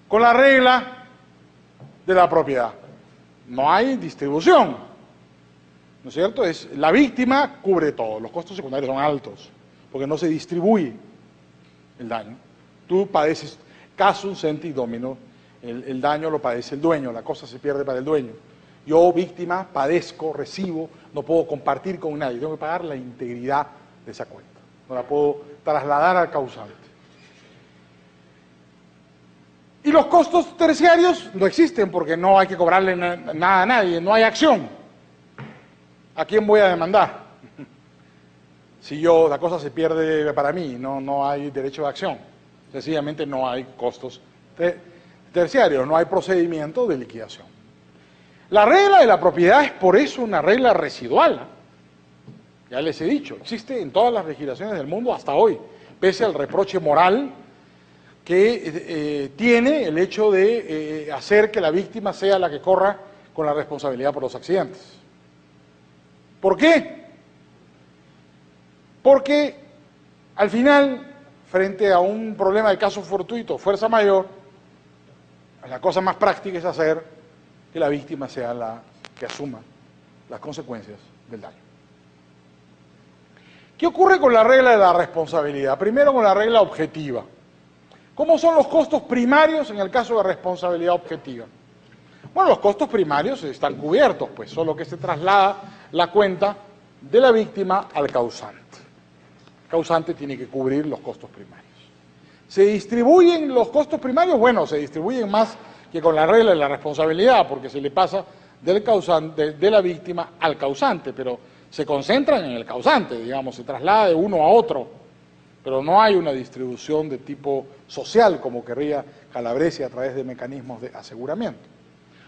con la regla de la propiedad? No hay distribución, ¿no es cierto? La víctima cubre todo. Los costos secundarios son altos, porque no se distribuye el daño. Tú padeces casus senti domino, el daño lo padece el dueño, la cosa se pierde para el dueño. Yo, víctima, padezco, recibo, no puedo compartir con nadie, tengo que pagar la integridad de esa cuenta. No la puedo trasladar al causante. Y los costos terciarios no existen porque no hay que cobrarle nada a nadie, no hay acción. ¿A quién voy a demandar? Si la cosa se pierde para mí, no hay derecho de acción. Sencillamente no hay costos terciarios, no hay procedimiento de liquidación. La regla de la propiedad es por eso una regla residual, ¿no? Ya les he dicho, existe en todas las legislaciones del mundo hasta hoy, pese al reproche moral que tiene el hecho de hacer que la víctima sea la que corra con la responsabilidad por los accidentes. ¿Por qué? Porque al final, frente a un problema de caso fortuito, fuerza mayor, la cosa más práctica es hacer que la víctima sea la que asuma las consecuencias del daño. ¿Qué ocurre con la regla de la responsabilidad? Primero con la regla objetiva. ¿Cómo son los costos primarios en el caso de responsabilidad objetiva? Bueno, los costos primarios están cubiertos, pues, solo que se traslada la cuenta de la víctima al causante. El causante tiene que cubrir los costos primarios. ¿Se distribuyen los costos primarios? Bueno, se distribuyen más que con la regla de la responsabilidad, porque se le pasa del causante, de la víctima al causante, pero se concentran en el causante, digamos, se traslada de uno a otro, pero no hay una distribución de tipo social, como querría Calabresi a través de mecanismos de aseguramiento,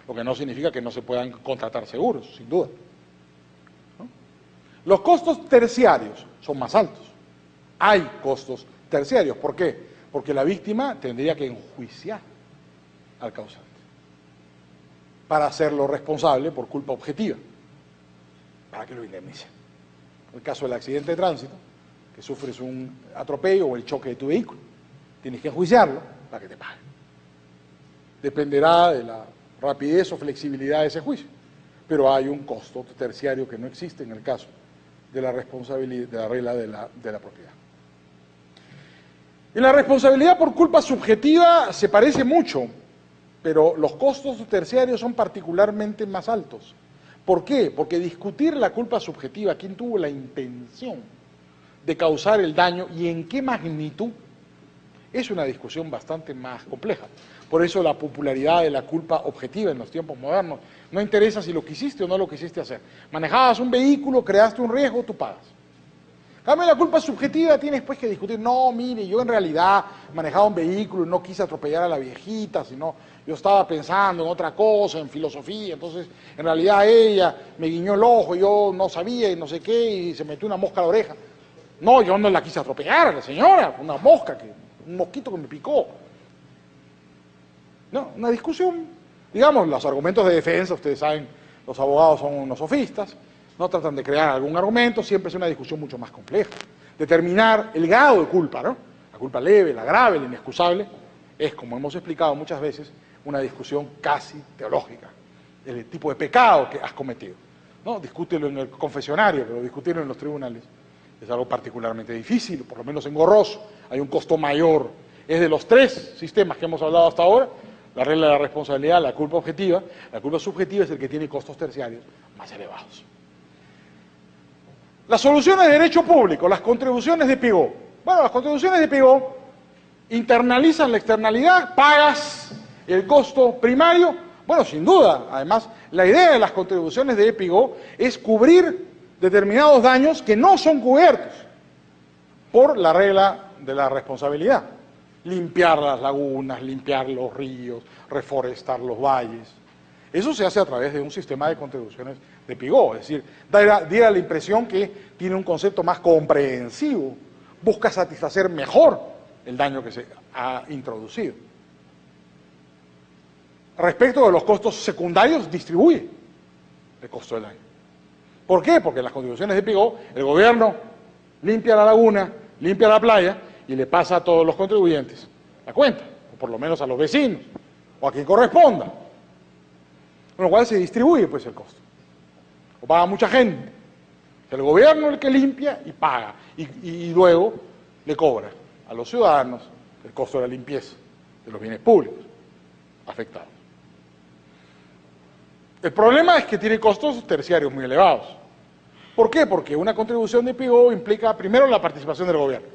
lo que no significa que no se puedan contratar seguros, sin duda, ¿no? Los costos terciarios son más altos. Hay costos terciarios. ¿Por qué? Porque la víctima tendría que enjuiciar al causante para hacerlo responsable por culpa objetiva, para que lo indemnice. En el caso del accidente de tránsito, que sufres un atropello o el choque de tu vehículo, tienes que enjuiciarlo para que te pague. Dependerá de la rapidez o flexibilidad de ese juicio, pero hay un costo terciario que no existe en el caso de la responsabilidad, de la regla de la propiedad. En la responsabilidad por culpa subjetiva se parece mucho, pero los costos terciarios son particularmente más altos. ¿Por qué? Porque discutir la culpa subjetiva, quién tuvo la intención de causar el daño y en qué magnitud, es una discusión bastante más compleja. Por eso la popularidad de la culpa objetiva en los tiempos modernos no interesa si lo quisiste o no lo quisiste hacer. Manejabas un vehículo, creaste un riesgo, tú pagas. En cambio, la culpa subjetiva tienes pues que discutir, no, mire, yo en realidad manejaba un vehículo y no quise atropellar a la viejita, sino yo estaba pensando en otra cosa, en filosofía, entonces en realidad ella me guiñó el ojo, yo no sabía y no sé qué, y se metió una mosca a la oreja. No, yo no la quise atropellar a la señora, una mosca, un mosquito que me picó. No, una discusión, digamos, los argumentos de defensa, ustedes saben, los abogados son unos sofistas, no tratan de crear algún argumento, siempre es una discusión mucho más compleja. Determinar el grado de culpa, ¿no? La culpa leve, la grave, la inexcusable, es, como hemos explicado muchas veces, una discusión casi teológica, el tipo de pecado que has cometido. ¿No? Discútelo en el confesionario, pero discutirlo en los tribunales es algo particularmente difícil, por lo menos engorroso, hay un costo mayor. Es de los tres sistemas que hemos hablado hasta ahora, la regla de la responsabilidad, la culpa objetiva, la culpa subjetiva es el que tiene costos terciarios más elevados. Las soluciones de derecho público, las contribuciones de Pigou. Bueno, las contribuciones de Pigou internalizan la externalidad, pagas el costo primario. Bueno, sin duda, además, la idea de las contribuciones de Pigou es cubrir determinados daños que no son cubiertos por la regla de la responsabilidad. Limpiar las lagunas, limpiar los ríos, reforestar los valles, Eso se hace a través de un sistema de contribuciones de Pigou, es decir, diera la impresión que tiene un concepto más comprensivo, busca satisfacer mejor el daño que se ha introducido. Respecto de los costos secundarios, distribuye el costo del daño. ¿Por qué? Porque en las contribuciones de Pigou el gobierno limpia la laguna, limpia la playa y le pasa a todos los contribuyentes la cuenta, o por lo menos a los vecinos, o a quien corresponda. Con lo cual se distribuye pues el costo. O paga mucha gente. El gobierno es el que limpia y paga, y luego le cobra a los ciudadanos el costo de la limpieza de los bienes públicos afectados. El problema es que tiene costos terciarios muy elevados. ¿Por qué? Porque una contribución de Pigou implica primero la participación del gobierno,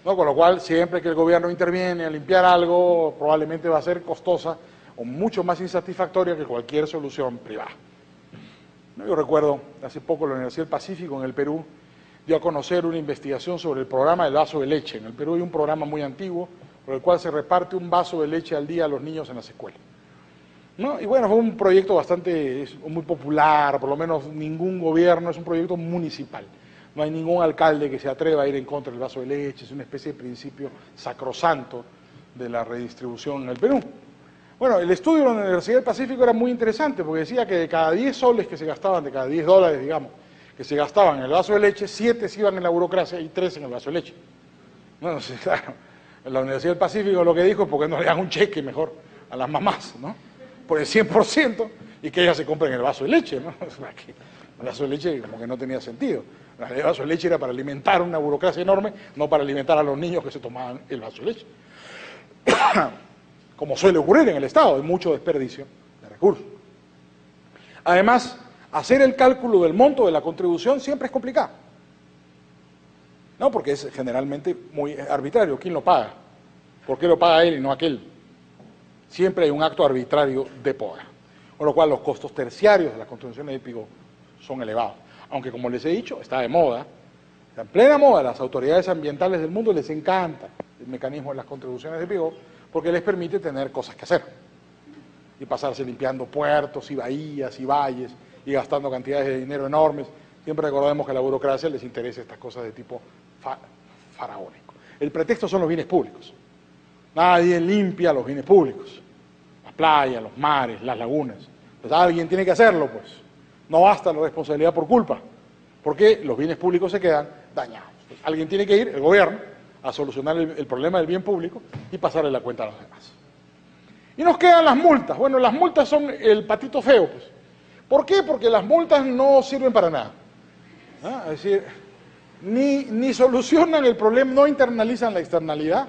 ¿no? Con lo cual siempre que el gobierno interviene a limpiar algo, probablemente va a ser costosa o mucho más insatisfactoria que cualquier solución privada. Yo recuerdo, hace poco la Universidad del Pacífico en el Perú dio a conocer una investigación sobre el programa del vaso de leche. En el Perú hay un programa muy antiguo por el cual se reparte un vaso de leche al día a los niños en las escuelas, ¿no? Y bueno, fue un proyecto muy popular, por lo menos ningún gobierno, es un proyecto municipal. No hay ningún alcalde que se atreva a ir en contra del vaso de leche, es una especie de principio sacrosanto de la redistribución en el Perú. Bueno, el estudio de la Universidad del Pacífico era muy interesante porque decía que de cada 10 soles que se gastaban, de cada 10 dólares, digamos, que se gastaban en el vaso de leche, 7 se iban en la burocracia y 3 en el vaso de leche. Bueno, claro, la Universidad del Pacífico lo que dijo es porque no le dan un cheque mejor a las mamás, ¿no? Por el 100% y que ellas se compren el vaso de leche, ¿no? El vaso de leche como que no tenía sentido. El vaso de leche era para alimentar una burocracia enorme, no para alimentar a los niños que se tomaban el vaso de leche. Como suele ocurrir en el Estado, hay mucho desperdicio de recursos. Además, hacer el cálculo del monto de la contribución siempre es complicado, ¿no? Porque es generalmente muy arbitrario. ¿Quién lo paga? ¿Por qué lo paga él y no aquel? Siempre hay un acto arbitrario de poder. Con lo cual los costos terciarios de las contribuciones de Pigou son elevados. Aunque, como les he dicho, está de moda, está en plena moda, a las autoridades ambientales del mundo les encanta el mecanismo de las contribuciones de Pigou, porque les permite tener cosas que hacer y pasarse limpiando puertos y bahías y valles y gastando cantidades de dinero enormes. Siempre recordemos que a la burocracia les interesa estas cosas de tipo faraónico. El pretexto son los bienes públicos. Nadie limpia los bienes públicos, las playas, los mares, las lagunas. Pues alguien tiene que hacerlo, pues. No basta la responsabilidad por culpa, porque los bienes públicos se quedan dañados. Pues alguien tiene que ir, el gobierno, a solucionar el problema del bien público y pasarle la cuenta a los demás. Y nos quedan las multas. Bueno, las multas son el patito feo, pues. ¿Por qué? Porque las multas no sirven para nada. ¿Ah? Es decir, ni solucionan el problema, no internalizan la externalidad,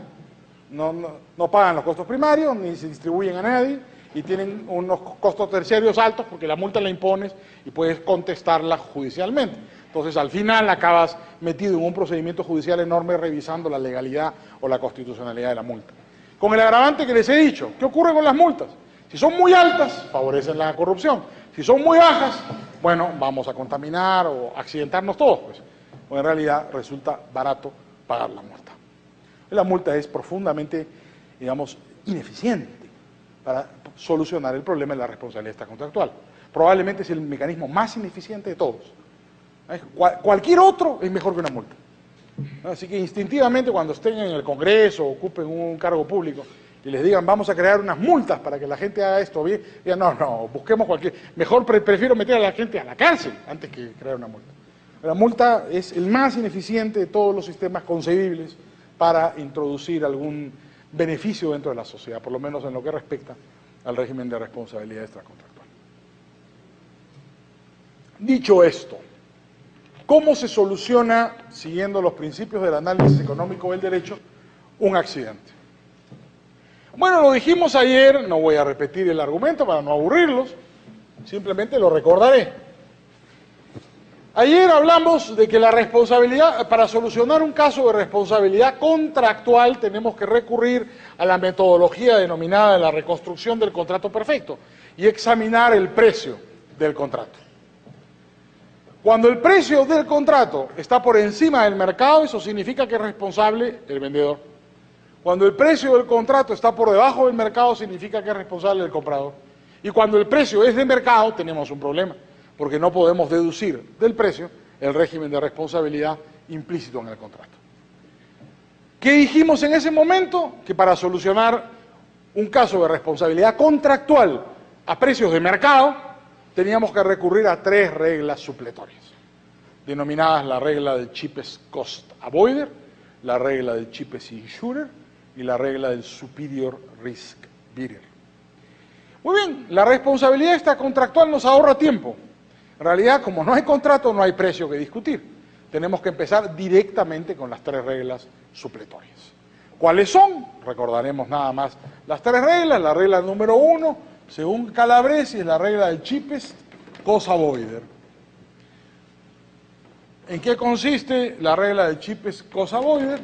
no pagan los costos primarios, ni se distribuyen a nadie, y tienen unos costos terciarios altos porque la multa la impones y puedes contestarla judicialmente. Entonces, al final acabas metido en un procedimiento judicial enorme revisando la legalidad o la constitucionalidad de la multa. Con el agravante que les he dicho, ¿qué ocurre con las multas? Si son muy altas, favorecen la corrupción. Si son muy bajas, bueno, vamos a contaminar o accidentarnos todos, pues. O en realidad resulta barato pagar la multa. La multa es profundamente, digamos, ineficiente para solucionar el problema de la responsabilidad extracontractual. Probablemente es el mecanismo más ineficiente de todos. Cualquier otro es mejor que una multa. Así que instintivamente cuando estén en el Congreso o ocupen un cargo público y les digan vamos a crear unas multas para que la gente haga esto bien, digan no, busquemos mejor prefiero meter a la gente a la cárcel antes que crear una multa. La multa es el más ineficiente de todos los sistemas concebibles para introducir algún beneficio dentro de la sociedad, por lo menos en lo que respecta al régimen de responsabilidad extracontractual. Dicho esto, ¿cómo se soluciona, siguiendo los principios del análisis económico del derecho, un accidente? Bueno, lo dijimos ayer, no voy a repetir el argumento para no aburrirlos, simplemente lo recordaré. Ayer hablamos de que la responsabilidad, para solucionar un caso de responsabilidad contractual, tenemos que recurrir a la metodología denominada de la reconstrucción del contrato perfecto y examinar el precio del contrato. Cuando el precio del contrato está por encima del mercado, eso significa que es responsable el vendedor. Cuando el precio del contrato está por debajo del mercado, significa que es responsable el comprador. Y cuando el precio es de mercado, tenemos un problema, porque no podemos deducir del precio el régimen de responsabilidad implícito en el contrato. ¿Qué dijimos en ese momento? Que para solucionar un caso de responsabilidad contractual a precios de mercado, teníamos que recurrir a 3 reglas supletorias, denominadas la regla del cheapest cost avoider, la regla del cheapest insurer y la regla del superior risk bearer. Muy bien, la responsabilidad esta contractual nos ahorra tiempo. En realidad, como no hay contrato, no hay precio que discutir. Tenemos que empezar directamente con las 3 reglas supletorias. ¿Cuáles son? Recordaremos nada más las 3 reglas. La regla número 1, según Calabresi, es la regla del cheapest cost avoider. ¿En qué consiste la regla del cheapest cost avoider?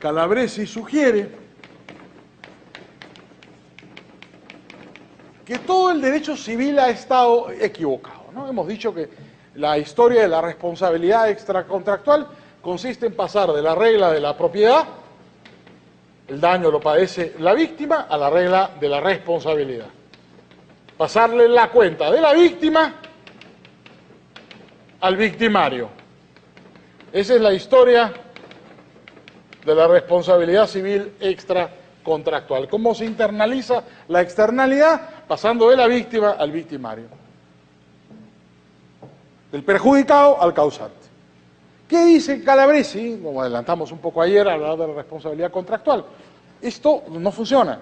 Calabresi sugiere que todo el derecho civil ha estado equivocado, ¿no? Hemos dicho que la historia de la responsabilidad extracontractual consiste en pasar de la regla de la propiedad, el daño lo padece la víctima, a la regla de la responsabilidad. Pasarle la cuenta de la víctima al victimario. Esa es la historia de la responsabilidad civil extracontractual. ¿Cómo se internaliza la externalidad? Pasando de la víctima al victimario. Del perjudicado al causante. ¿Qué dice Calabresi? Como adelantamos un poco ayer al hablar de la responsabilidad contractual. Esto no funciona,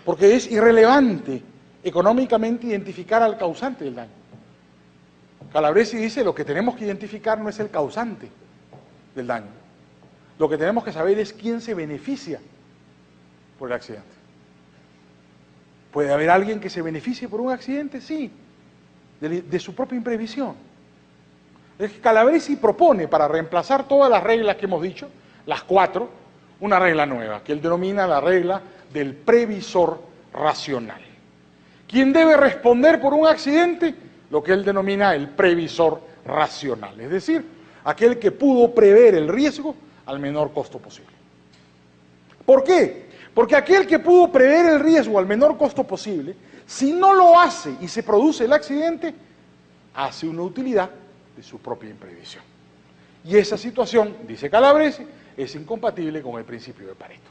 porque es irrelevante económicamente identificar al causante del daño. Calabresi dice lo que tenemos que identificar no es el causante del daño. Lo que tenemos que saber es quién se beneficia por el accidente. ¿Puede haber alguien que se beneficie por un accidente? Sí, de su propia imprevisión. Es que Calabresi propone, para reemplazar todas las reglas que hemos dicho, las 4, una regla nueva, que él denomina la regla del previsor racional. ¿Quién debe responder por un accidente? Lo que él denomina el previsor racional, es decir, aquel que pudo prever el riesgo al menor costo posible. ¿Por qué? Porque aquel que pudo prever el riesgo al menor costo posible, si no lo hace y se produce el accidente, hace una utilidad de su propia imprevisión. Y esa situación, dice Calabresi, es incompatible con el principio de Pareto.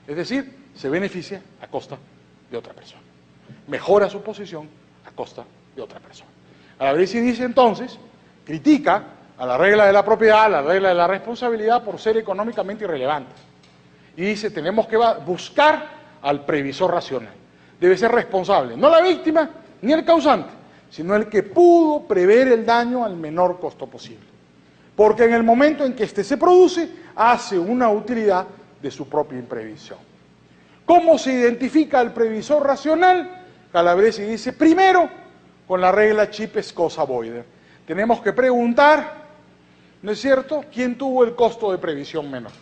Es decir, se beneficia a costa de otra persona. Mejora su posición a costa de otra persona. Calabresi dice entonces, critica a la regla de la propiedad, a la regla de la responsabilidad por ser económicamente irrelevantes. Y dice, tenemos que buscar al previsor racional. Debe ser responsable, no la víctima ni el causante, sino el que pudo prever el daño al menor costo posible. Porque en el momento en que éste se produce, hace una utilidad de su propia imprevisión. ¿Cómo se identifica el previsor racional? Calabresi dice, primero, con la regla cheapest cost avoider. Tenemos que preguntar, ¿no es cierto?, ¿quién tuvo el costo de previsión menor?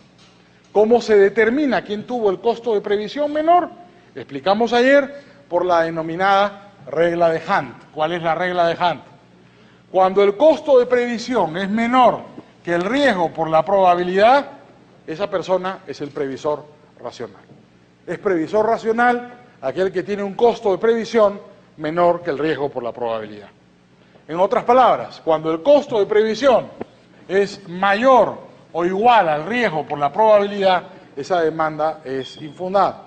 ¿Cómo se determina quién tuvo el costo de previsión menor? Explicamos ayer por la denominada regla de Hunt. ¿Cuál es la regla de Hunt? Cuando el costo de previsión es menor que el riesgo por la probabilidad, esa persona es el previsor racional. Es previsor racional aquel que tiene un costo de previsión menor que el riesgo por la probabilidad. En otras palabras, cuando el costo de previsión es mayor o igual al riesgo por la probabilidad, esa demanda es infundada.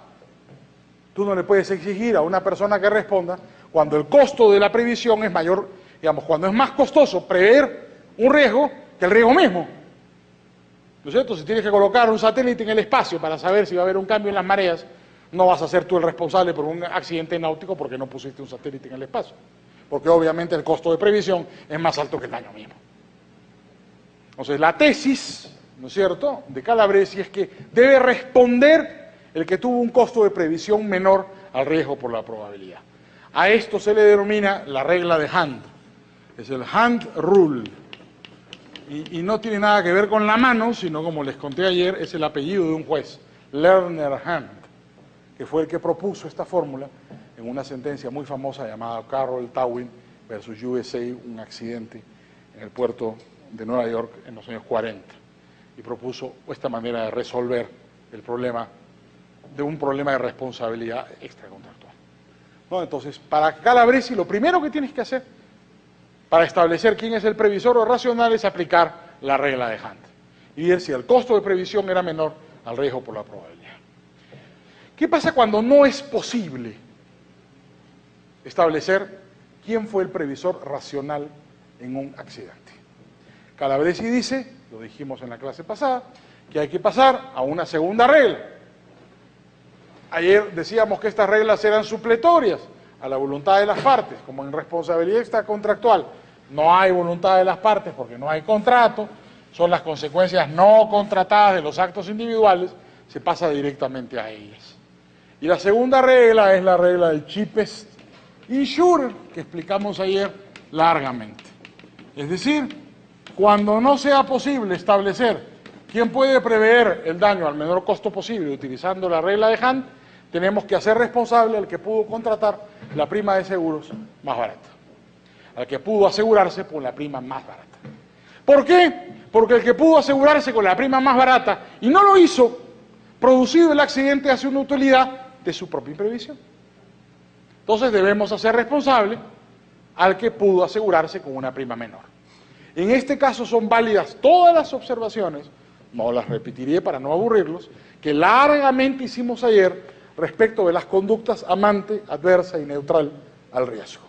Tú no le puedes exigir a una persona que responda cuando el costo de la previsión es mayor, digamos, cuando es más costoso prever un riesgo que el riesgo mismo. ¿No es cierto? Si tienes que colocar un satélite en el espacio para saber si va a haber un cambio en las mareas, no vas a ser tú el responsable por un accidente náutico porque no pusiste un satélite en el espacio. Porque obviamente el costo de previsión es más alto que el daño mismo. Entonces la tesis, ¿no es cierto?, de Calabresi es que debe responder el que tuvo un costo de previsión menor al riesgo por la probabilidad. A esto se le denomina la regla de Hunt. Es el Hunt Rule. Y no tiene nada que ver con la mano, sino, como les conté ayer, es el apellido de un juez, Lerner Hunt, que fue el que propuso esta fórmula en una sentencia muy famosa llamada Carroll Tawin versus USA, un accidente en el puerto de Nueva York en los años 40, y propuso esta manera de resolver el problema de un problema de responsabilidad extracontractual. ¿No? Entonces, para Calabresi, lo primero que tienes que hacer para establecer quién es el previsor o racional es aplicar la regla de Hunt y ver si el costo de previsión era menor al riesgo por la probabilidad. ¿Qué pasa cuando no es posible establecer quién fue el previsor racional en un accidente? Calabresi dice, lo dijimos en la clase pasada, que hay que pasar a una segunda regla. Ayer decíamos que estas reglas eran supletorias a la voluntad de las partes, como en responsabilidad extracontractual. No hay voluntad de las partes porque no hay contrato, son las consecuencias no contratadas de los actos individuales, se pasa directamente a ellas. Y la segunda regla es la regla del cheapest insurer, que explicamos ayer largamente. Es decir, cuando no sea posible establecer quién puede prever el daño al menor costo posible utilizando la regla de Hunt, tenemos que hacer responsable al que pudo contratar la prima de seguros más barata, al que pudo asegurarse por la prima más barata. ¿Por qué? Porque el que pudo asegurarse con la prima más barata y no lo hizo, producido el accidente, hace una utilidad de su propia imprevisión. Entonces debemos hacer responsable al que pudo asegurarse con una prima menor. En este caso son válidas todas las observaciones, no las repetiré para no aburrirlos, que largamente hicimos ayer respecto de las conductas amante, adversa y neutral al riesgo.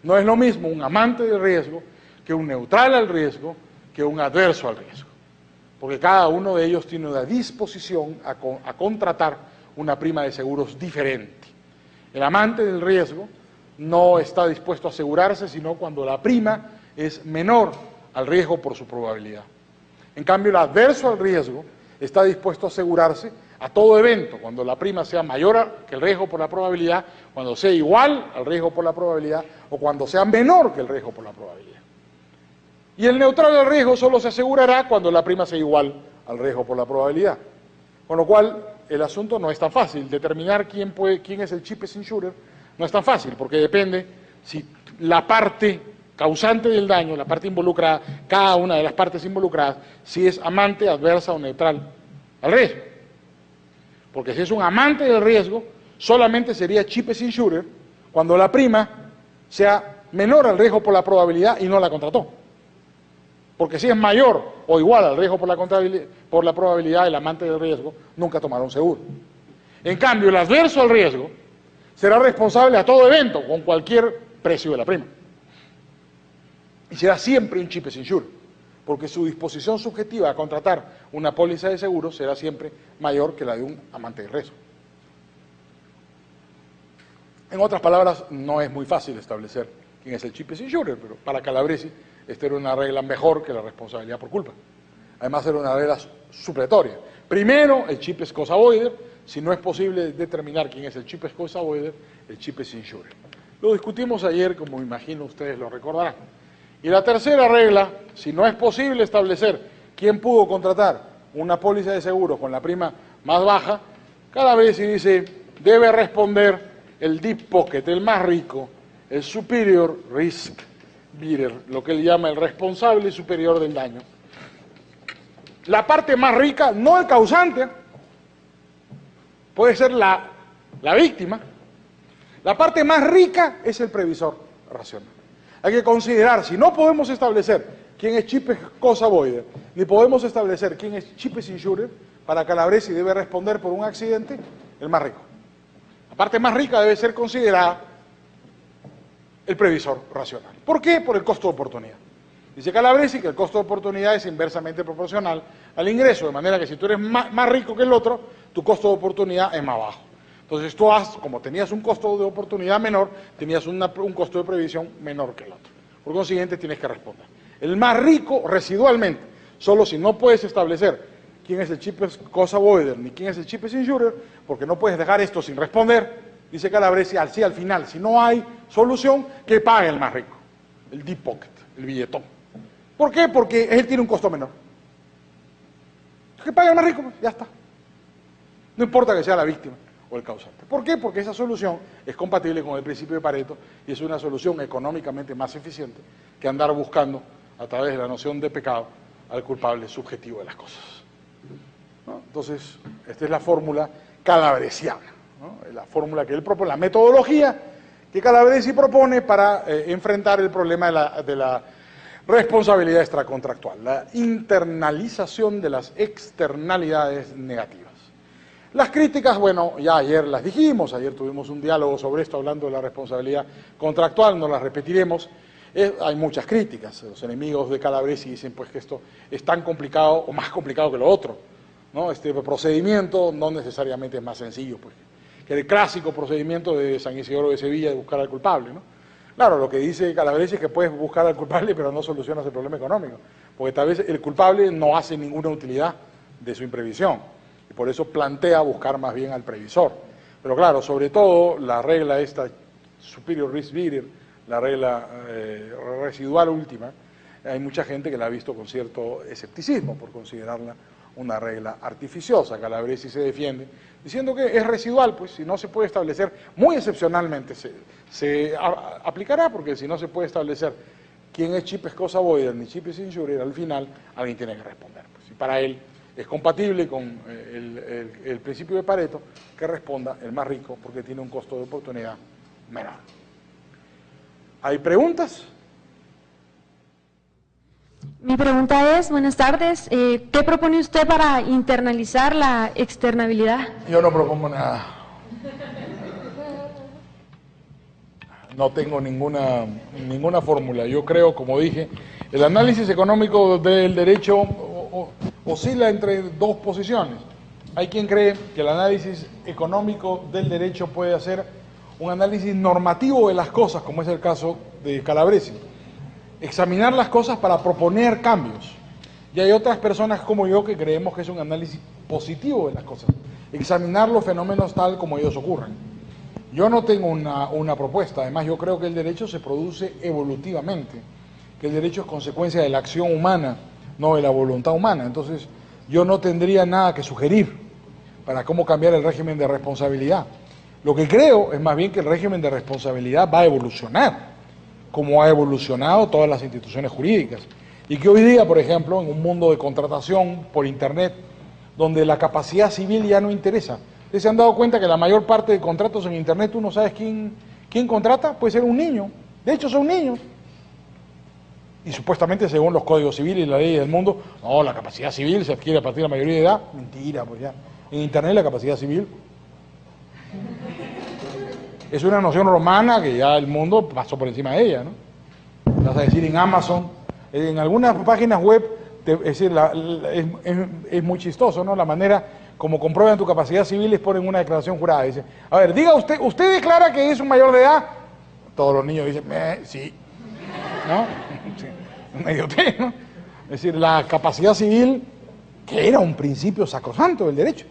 No es lo mismo un amante del riesgo que un neutral al riesgo, que un adverso al riesgo, porque cada uno de ellos tiene una disposición a contratar una prima de seguros diferente. El amante del riesgo no está dispuesto a asegurarse sino cuando la prima es menor al riesgo por su probabilidad. En cambio, el adverso al riesgo está dispuesto a asegurarse a todo evento, cuando la prima sea mayor que el riesgo por la probabilidad, cuando sea igual al riesgo por la probabilidad o cuando sea menor que el riesgo por la probabilidad. Y el neutral al riesgo solo se asegurará cuando la prima sea igual al riesgo por la probabilidad. Con lo cual, el asunto no es tan fácil. Determinar quién es el cheapest insurer no es tan fácil, porque depende si la parte causante del daño, la parte involucrada, cada una de las partes involucradas, si es amante, adversa o neutral al riesgo. Porque si es un amante del riesgo, solamente sería cheapest insurer cuando la prima sea menor al riesgo por la probabilidad y no la contrató. Porque si es mayor o igual al riesgo por la probabilidad, el amante del riesgo nunca tomará un seguro. En cambio, el adverso al riesgo será responsable a todo evento con cualquier precio de la prima. Y será siempre un cheapest insurer, porque su disposición subjetiva a contratar una póliza de seguro será siempre mayor que la de un amante del riesgo. En otras palabras, no es muy fácil establecer quién es el cheapest insurer, pero para Calabresi esta era una regla mejor que la responsabilidad por culpa. Además era una regla supletoria. Primero, el cheapest cost avoider. Si no es posible determinar quién es el cheapest cost avoider, el cheapest insurer. Lo discutimos ayer, como imagino ustedes lo recordarán. Y la tercera regla, si no es posible establecer quién pudo contratar una póliza de seguro con la prima más baja, Calabresi dice, debe responder el deep pocket, el más rico, el superior risk bearer, lo que él llama el responsable superior del daño. La parte más rica, no el causante, puede ser la víctima. La parte más rica es el previsor racional. Hay que considerar, si no podemos establecer quién es cheapest cost avoider, ni podemos establecer quién es cheapest insurer, para Calabresi debe responder por un accidente el más rico. La parte más rica debe ser considerada el previsor racional. ¿Por qué? Por el costo de oportunidad. Dice Calabresi que el costo de oportunidad es inversamente proporcional al ingreso, de manera que si tú eres más rico que el otro, tu costo de oportunidad es más bajo. Entonces tú como tenías un costo de oportunidad menor, tenías un costo de previsión menor que el otro. Por consiguiente tienes que responder. El más rico residualmente, solo si no puedes establecer quién es el cheapest cost avoider ni quién es el cheapest insurer, porque no puedes dejar esto sin responder, dice Calabresi, al final, si no hay solución, que pague el más rico, el deep pocket, el billetón. ¿Por qué? Porque él tiene un costo menor. Que pague el más rico, pues, ya está. No importa que sea la víctima o el causante. ¿Por qué? Porque esa solución es compatible con el principio de Pareto y es una solución económicamente más eficiente que andar buscando a través de la noción de pecado al culpable subjetivo de las cosas. ¿No? Entonces, esta es la fórmula calabresiana, ¿no? La fórmula que él propone, la metodología que Calabresi propone para enfrentar el problema de la responsabilidad extracontractual, la internalización de las externalidades negativas. Las críticas, bueno, ya ayer las dijimos, ayer tuvimos un diálogo sobre esto hablando de la responsabilidad contractual, no las repetiremos. Hay muchas críticas, los enemigos de Calabresi dicen pues que esto es tan complicado o más complicado que lo otro, ¿no? Este procedimiento no necesariamente es más sencillo pues, que el clásico procedimiento de San Isidoro de Sevilla de buscar al culpable, ¿no? Claro, lo que dice Calabresi es que puedes buscar al culpable pero no solucionas el problema económico, porque tal vez el culpable no hace ninguna utilidad de su imprevisión y por eso plantea buscar más bien al previsor. Pero claro, sobre todo la regla esta, superior risk bearer, la regla residual última, hay mucha gente que la ha visto con cierto escepticismo por considerarla una regla artificiosa. Calabresi se defiende diciendo que es residual, pues si no se puede establecer, muy excepcionalmente se aplicará, porque si no se puede establecer quién es chip es cosa voided ni chip es insurer, al final alguien tiene que responder. Pues, y para él es compatible con el principio de Pareto que responda el más rico porque tiene un costo de oportunidad menor. ¿Hay preguntas? Mi pregunta es, buenas tardes, ¿qué propone usted para internalizar la externabilidad? Yo no propongo nada. No tengo ninguna fórmula. Yo creo, como dije, el análisis económico del derecho oscila entre dos posiciones. Hay quien cree que el análisis económico del derecho puede hacer un análisis normativo de las cosas, como es el caso de Calabresi. Examinar las cosas para proponer cambios. Y hay otras personas como yo que creemos que es un análisis positivo de las cosas. Examinar los fenómenos tal como ellos ocurren. Yo no tengo una propuesta, además yo creo que el derecho se produce evolutivamente, que el derecho es consecuencia de la acción humana, no de la voluntad humana. Entonces yo no tendría nada que sugerir para cómo cambiar el régimen de responsabilidad. Lo que creo es más bien que el régimen de responsabilidad va a evolucionar, como ha evolucionado todas las instituciones jurídicas. Y que hoy día, por ejemplo, en un mundo de contratación por Internet, donde la capacidad civil ya no interesa. ¿Ustedes se han dado cuenta que la mayor parte de contratos en Internet tú no sabes quién contrata? Puede ser un niño. De hecho, son niños. Y supuestamente, según los códigos civiles y la ley del mundo, no, la capacidad civil se adquiere a partir de la mayoría de edad. Mentira, pues ya. En Internet la capacidad civil es una noción romana que ya el mundo pasó por encima de ella, ¿no? Vas a decir en Amazon, en algunas páginas web, es decir, es muy chistoso, ¿no? La manera como comprueban tu capacidad civil es ponen una declaración jurada. Dice, a ver, diga usted declara que es un mayor de edad. Todos los niños dicen, sí, ¿no? Sí, una idiotez, ¿no? Es decir, la capacidad civil, que era un principio sacrosanto del derecho.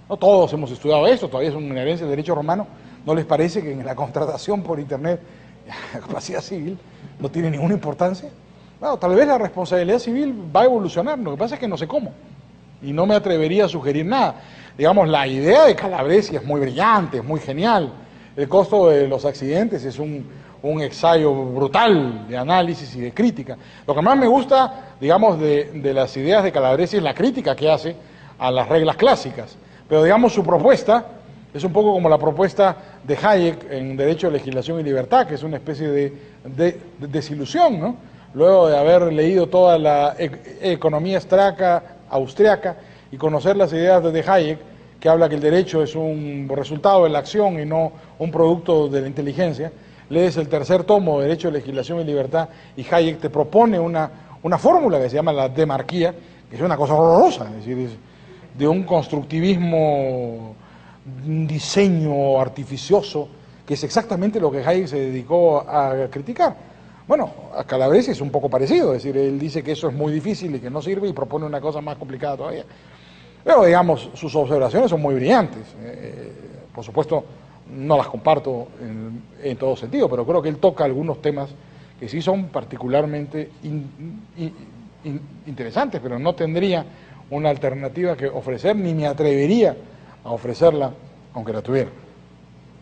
No todos hemos estudiado eso, todavía es una herencia del derecho romano. ¿No les parece que en la contratación por Internet la capacidad civil no tiene ninguna importancia? Bueno, tal vez la responsabilidad civil va a evolucionar, lo que pasa es que no sé cómo. Y no me atrevería a sugerir nada. Digamos, la idea de Calabresi es muy brillante, es muy genial. El costo de los accidentes es un ensayo brutal de análisis y de crítica. Lo que más me gusta, digamos, de las ideas de Calabresi es la crítica que hace a las reglas clásicas. Pero, digamos, su propuesta es un poco como la propuesta de Hayek en Derecho, Legislación y Libertad, que es una especie de desilusión, ¿no? Luego de haber leído toda la economía austriaca y conocer las ideas de Hayek, que habla que el derecho es un resultado de la acción y no un producto de la inteligencia, lees el tercer tomo de Derecho, Legislación y Libertad y Hayek te propone una fórmula que se llama la demarquía, que es una cosa horrorosa, es decir, es de un constructivismo, un diseño artificioso, que es exactamente lo que Hayek se dedicó a criticar. Bueno, a Calabresi es un poco parecido, es decir, él dice que eso es muy difícil y que no sirve y propone una cosa más complicada todavía. Pero, digamos, sus observaciones son muy brillantes. Por supuesto, no las comparto en todo sentido, pero creo que él toca algunos temas que sí son particularmente interesantes, pero no tendría una alternativa que ofrecer, ni me atrevería a ofrecerla, aunque la tuviera.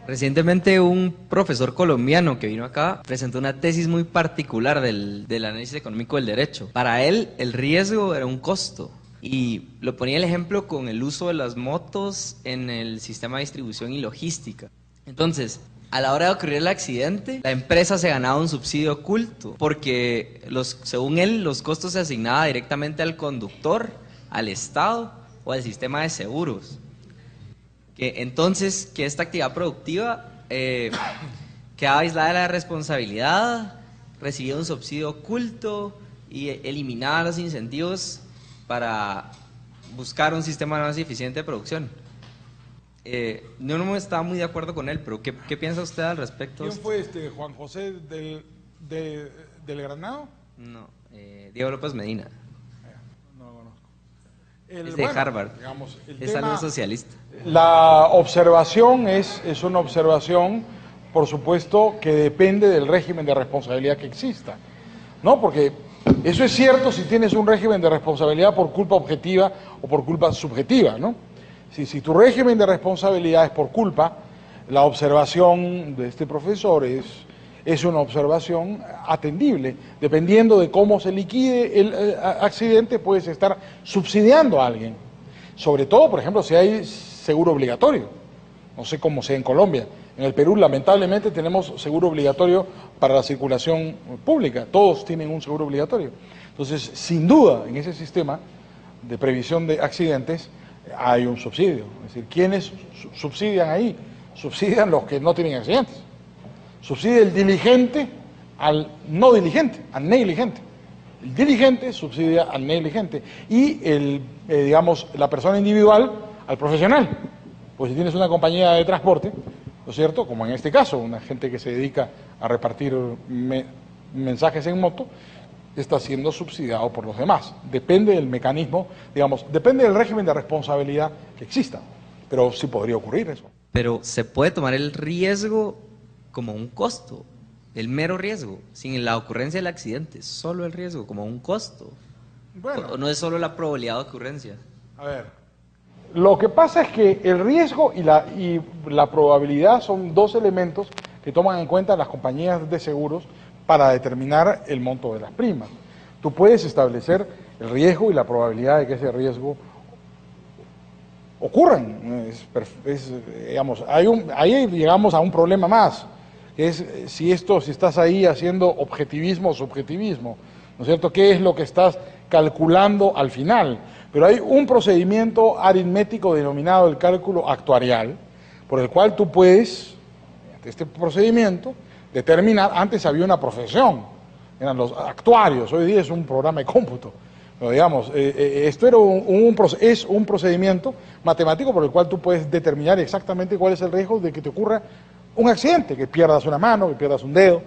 Recientemente un profesor colombiano que vino acá presentó una tesis muy particular del análisis económico del derecho. Para él el riesgo era un costo. Y lo ponía el ejemplo con el uso de las motos en el sistema de distribución y logística. Entonces, a la hora de ocurrir el accidente, la empresa se ganaba un subsidio oculto, porque según él, los costos se asignaban directamente al conductor, al Estado o al sistema de seguros. Entonces, que esta actividad productiva quedaba aislada de la responsabilidad, recibía un subsidio oculto y eliminaba los incentivos para buscar un sistema más eficiente de producción. Yo no estaba muy de acuerdo con él, pero ¿qué piensa usted al respecto? ¿Quién fue Juan José del Granado? No, Diego López Medina. No lo conozco. Es de Harvard, digamos, es algo socialista. La observación es una observación, por supuesto, que depende del régimen de responsabilidad que exista, ¿no? Porque eso es cierto si tienes un régimen de responsabilidad por culpa objetiva o por culpa subjetiva, ¿no? Si tu régimen de responsabilidad es por culpa, la observación de este profesor es una observación atendible. Dependiendo de cómo se liquide el accidente, puedes estar subsidiando a alguien. Sobre todo, por ejemplo, si hay seguro obligatorio. No sé cómo sea en Colombia. En el Perú, lamentablemente, tenemos seguro obligatorio para la circulación pública. Todos tienen un seguro obligatorio. Entonces, sin duda, en ese sistema de previsión de accidentes hay un subsidio. Es decir, ¿quiénes subsidian ahí? Subsidian los que no tienen accidentes. Subsidia el diligente al no diligente, al negligente. El diligente subsidia al negligente y digamos, la persona individual al profesional. Pues si tienes una compañía de transporte, ¿no es cierto? Como en este caso, una gente que se dedica a repartir mensajes en moto, está siendo subsidiado por los demás. Depende del mecanismo, digamos, depende del régimen de responsabilidad que exista, pero sí podría ocurrir eso. Pero se puede tomar el riesgo como un costo, el mero riesgo, sin la ocurrencia del accidente, solo el riesgo como un costo. Bueno, ¿O no es solo la probabilidad de ocurrencia? a ver, lo que pasa es que el riesgo y la probabilidad son dos elementos que toman en cuenta las compañías de seguros para determinar el monto de las primas. Tú puedes establecer el riesgo y la probabilidad de que ese riesgo ocurran. Digamos, ahí llegamos a un problema más, que es si estás ahí haciendo objetivismo o subjetivismo, ¿no es cierto? ¿Qué es lo que estás calculando al final? Pero hay un procedimiento aritmético denominado el cálculo actuarial, por el cual tú puedes, mediante este procedimiento, determinar. Antes había una profesión, eran los actuarios, hoy día es un programa de cómputo. Pero digamos, esto era es un procedimiento matemático por el cual tú puedes determinar exactamente cuál es el riesgo de que te ocurra un accidente, que pierdas una mano, que pierdas un dedo,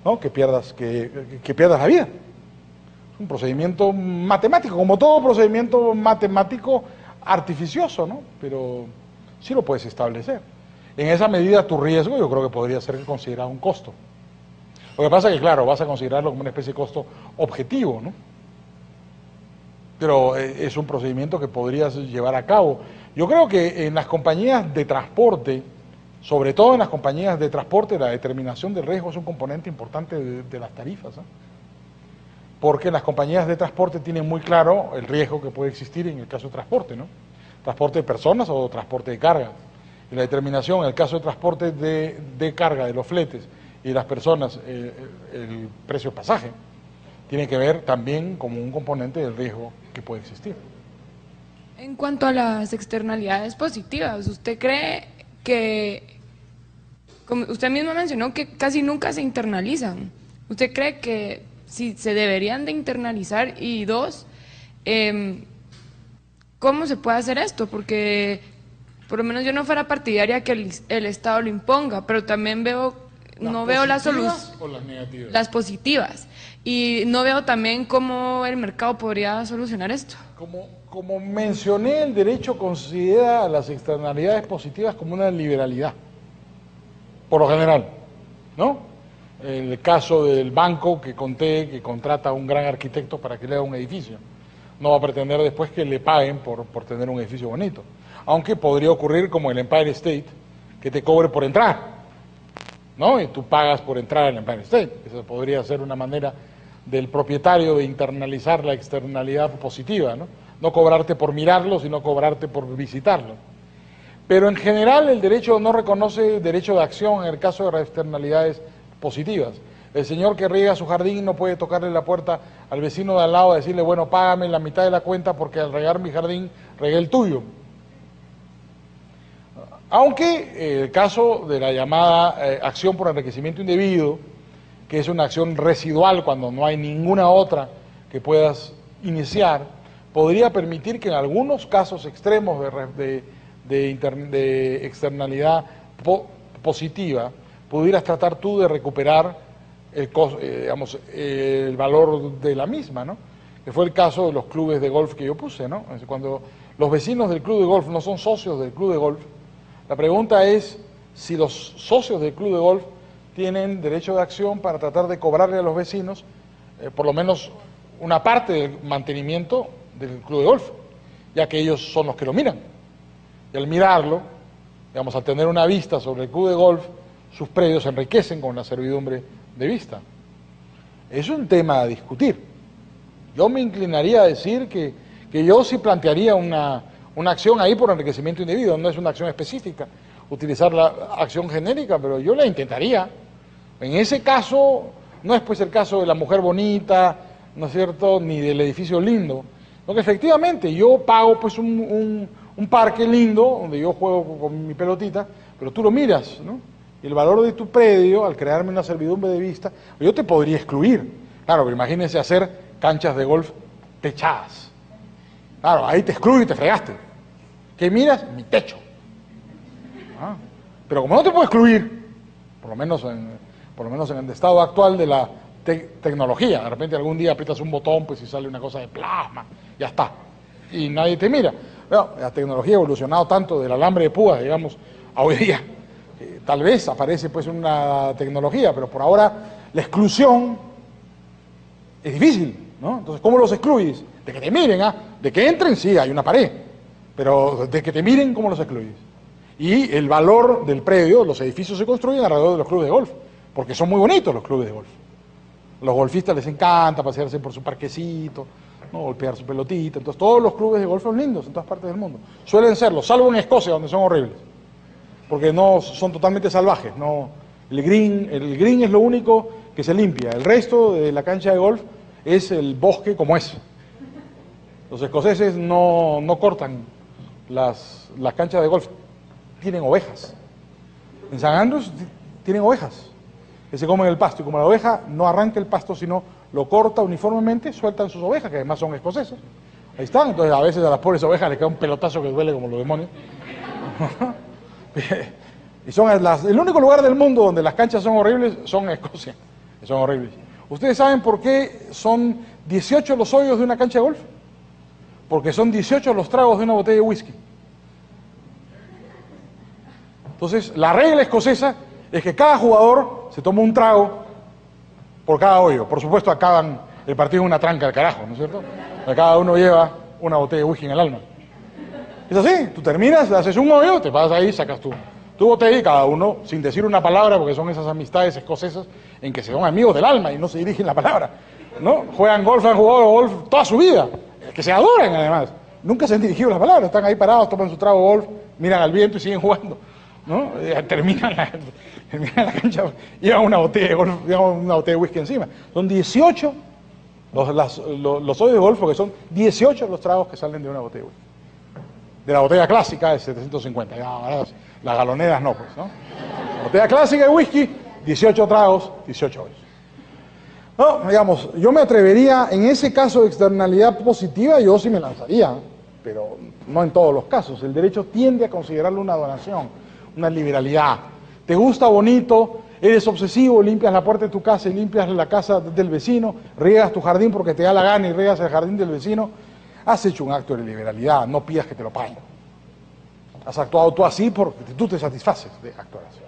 ¿no? que pierdas la vida. Es un procedimiento matemático, como todo procedimiento matemático artificioso, ¿no? Pero sí lo puedes establecer. En esa medida tu riesgo yo creo que podría ser considerado un costo. Lo que pasa es que, claro, vas a considerarlo como una especie de costo objetivo, ¿no? Pero es un procedimiento que podrías llevar a cabo. Yo creo que en las compañías de transporte, sobre todo en las compañías de transporte, la determinación del riesgo es un componente importante de las tarifas, ¿eh? Porque las compañías de transporte tienen muy claro el riesgo que puede existir en el caso de transporte, ¿no? Transporte de personas o transporte de carga. Y la determinación, en el caso de transporte de carga, de los fletes y de las personas, el precio del pasaje, tiene que ver también como un componente del riesgo que puede existir. En cuanto a las externalidades positivas, ¿usted cree que, como usted mismo mencionó, que casi nunca se internalizan? ¿Usted cree que si se deberían de internalizar? Y dos, ¿cómo se puede hacer esto? Porque por lo menos yo no fuera partidaria que el Estado lo imponga, pero también no veo la solución. ¿O las negativas? Las positivas. Y no veo también cómo el mercado podría solucionar esto. Como mencioné, el derecho considera las externalidades positivas como una liberalidad, por lo general, ¿no? El caso del banco que conté, que contrata a un gran arquitecto para que le haga un edificio. No va a pretender después que le paguen por tener un edificio bonito. Aunque podría ocurrir como el Empire State, que te cobre por entrar, ¿no? Y tú pagas por entrar al Empire State. Esa podría ser una manera del propietario de internalizar la externalidad positiva, ¿no? no cobrarte por mirarlo, sino cobrarte por visitarlo. Pero en general el derecho no reconoce derecho de acción en el caso de externalidades positivas. El señor que riega su jardín no puede tocarle la puerta al vecino de al lado y decirle, bueno, págame la mitad de la cuenta porque al regar mi jardín regué el tuyo. Aunque el caso de la llamada acción por enriquecimiento indebido, que es una acción residual cuando no hay ninguna otra que puedas iniciar, podría permitir que en algunos casos extremos de externalidad positiva pudieras tratar tú de recuperar el valor de la misma, ¿no? Que fue el caso de los clubes de golf que yo puse, ¿no? Cuando los vecinos del club de golf no son socios del club de golf, la pregunta es si los socios del club de golf tienen derecho de acción para tratar de cobrarle a los vecinos por lo menos una parte del mantenimiento del club de golf, ya que ellos son los que lo miran. Y al mirarlo, digamos, al tener una vista sobre el club de golf, sus predios se enriquecen con la servidumbre de vista. Es un tema a discutir. Yo me inclinaría a decir que yo sí plantearía una acción ahí por enriquecimiento indebido, no es una acción específica, utilizar la acción genérica, pero yo la intentaría. En ese caso, no es pues el caso de la mujer bonita, ¿no es cierto?, ni del edificio lindo, porque efectivamente yo pago pues un parque lindo, donde yo juego con mi pelotita, pero tú lo miras, ¿no? Y el valor de tu predio, al crearme una servidumbre de vista, yo te podría excluir. Claro, pero imagínense hacer canchas de golf techadas. Claro, ahí te excluyo y te fregaste. ¿Qué miras? Mi techo. Ah, pero como no te puedo excluir, por lo menos en el estado actual de la tecnología, de repente algún día aprietas un botón pues y sale una cosa de plasma, ya está, y nadie te mira. Bueno, la tecnología ha evolucionado tanto del alambre de púas, digamos, a hoy día. Tal vez aparece pues una tecnología, pero por ahora la exclusión es difícil, ¿no? Entonces, ¿cómo los excluyes? De que te miren, de que entren, sí, hay una pared, pero de que te miren, ¿cómo los excluyes? Y el valor del predio, los edificios se construyen alrededor de los clubes de golf, porque son muy bonitos los clubes de golf. Los golfistas les encanta pasearse por su parquecito, ¿no?, golpear su pelotita. Entonces todos los clubes de golf son lindos en todas partes del mundo. Suelen serlo, salvo en Escocia, donde son horribles, porque no son totalmente salvajes. No, el green es lo único que se limpia. El resto de la cancha de golf es el bosque como es. Los escoceses no cortan las canchas de golf, tienen ovejas. En San Andrews tienen ovejas que se comen el pasto, y como la oveja no arranca el pasto, sino lo corta uniformemente, sueltan sus ovejas, que además son escoceses. Ahí están, entonces a veces a las pobres ovejas les cae un pelotazo que duele como los demonios. Y son el único lugar del mundo donde las canchas son horribles, son en Escocia, que son horribles. ¿Ustedes saben por qué son 18 los hoyos de una cancha de golf? Porque son 18 los tragos de una botella de whisky. Entonces, la regla escocesa es que cada jugador se toma un trago por cada hoyo. Por supuesto, acaban el partido en una tranca del carajo, ¿no es cierto? Cada uno lleva una botella de whisky en el alma. Es así, tú terminas, haces un hoyo, te pasas ahí, sacas tu botella y cada uno, sin decir una palabra, porque son esas amistades escocesas en que se son amigos del alma y no se dirigen la palabra, ¿no? Juegan golf, han jugado golf toda su vida, que se adoran además. Nunca se han dirigido la palabra, están ahí parados, toman su trago de golf, miran al viento y siguen jugando, ¿no? Terminan la cancha, llevan una botella de golf, llevan una botella de whisky encima. Son 18 los hoyos de golf, porque son 18 los tragos que salen de una botella de whisky. De la botella clásica de 750, las galoneras no, pues, ¿no? La botella clásica de whisky, 18 tragos, 18 hoyos. No, digamos, yo me atrevería, en ese caso de externalidad positiva, yo sí me lanzaría, pero no en todos los casos. El derecho tiende a considerarlo una donación, una liberalidad. Te gusta bonito, eres obsesivo, limpias la puerta de tu casa y limpias la casa del vecino, riegas tu jardín porque te da la gana y riegas el jardín del vecino. Has hecho un acto de liberalidad, no pidas que te lo paguen. Has actuado tú así porque tú te satisfaces de actuar así.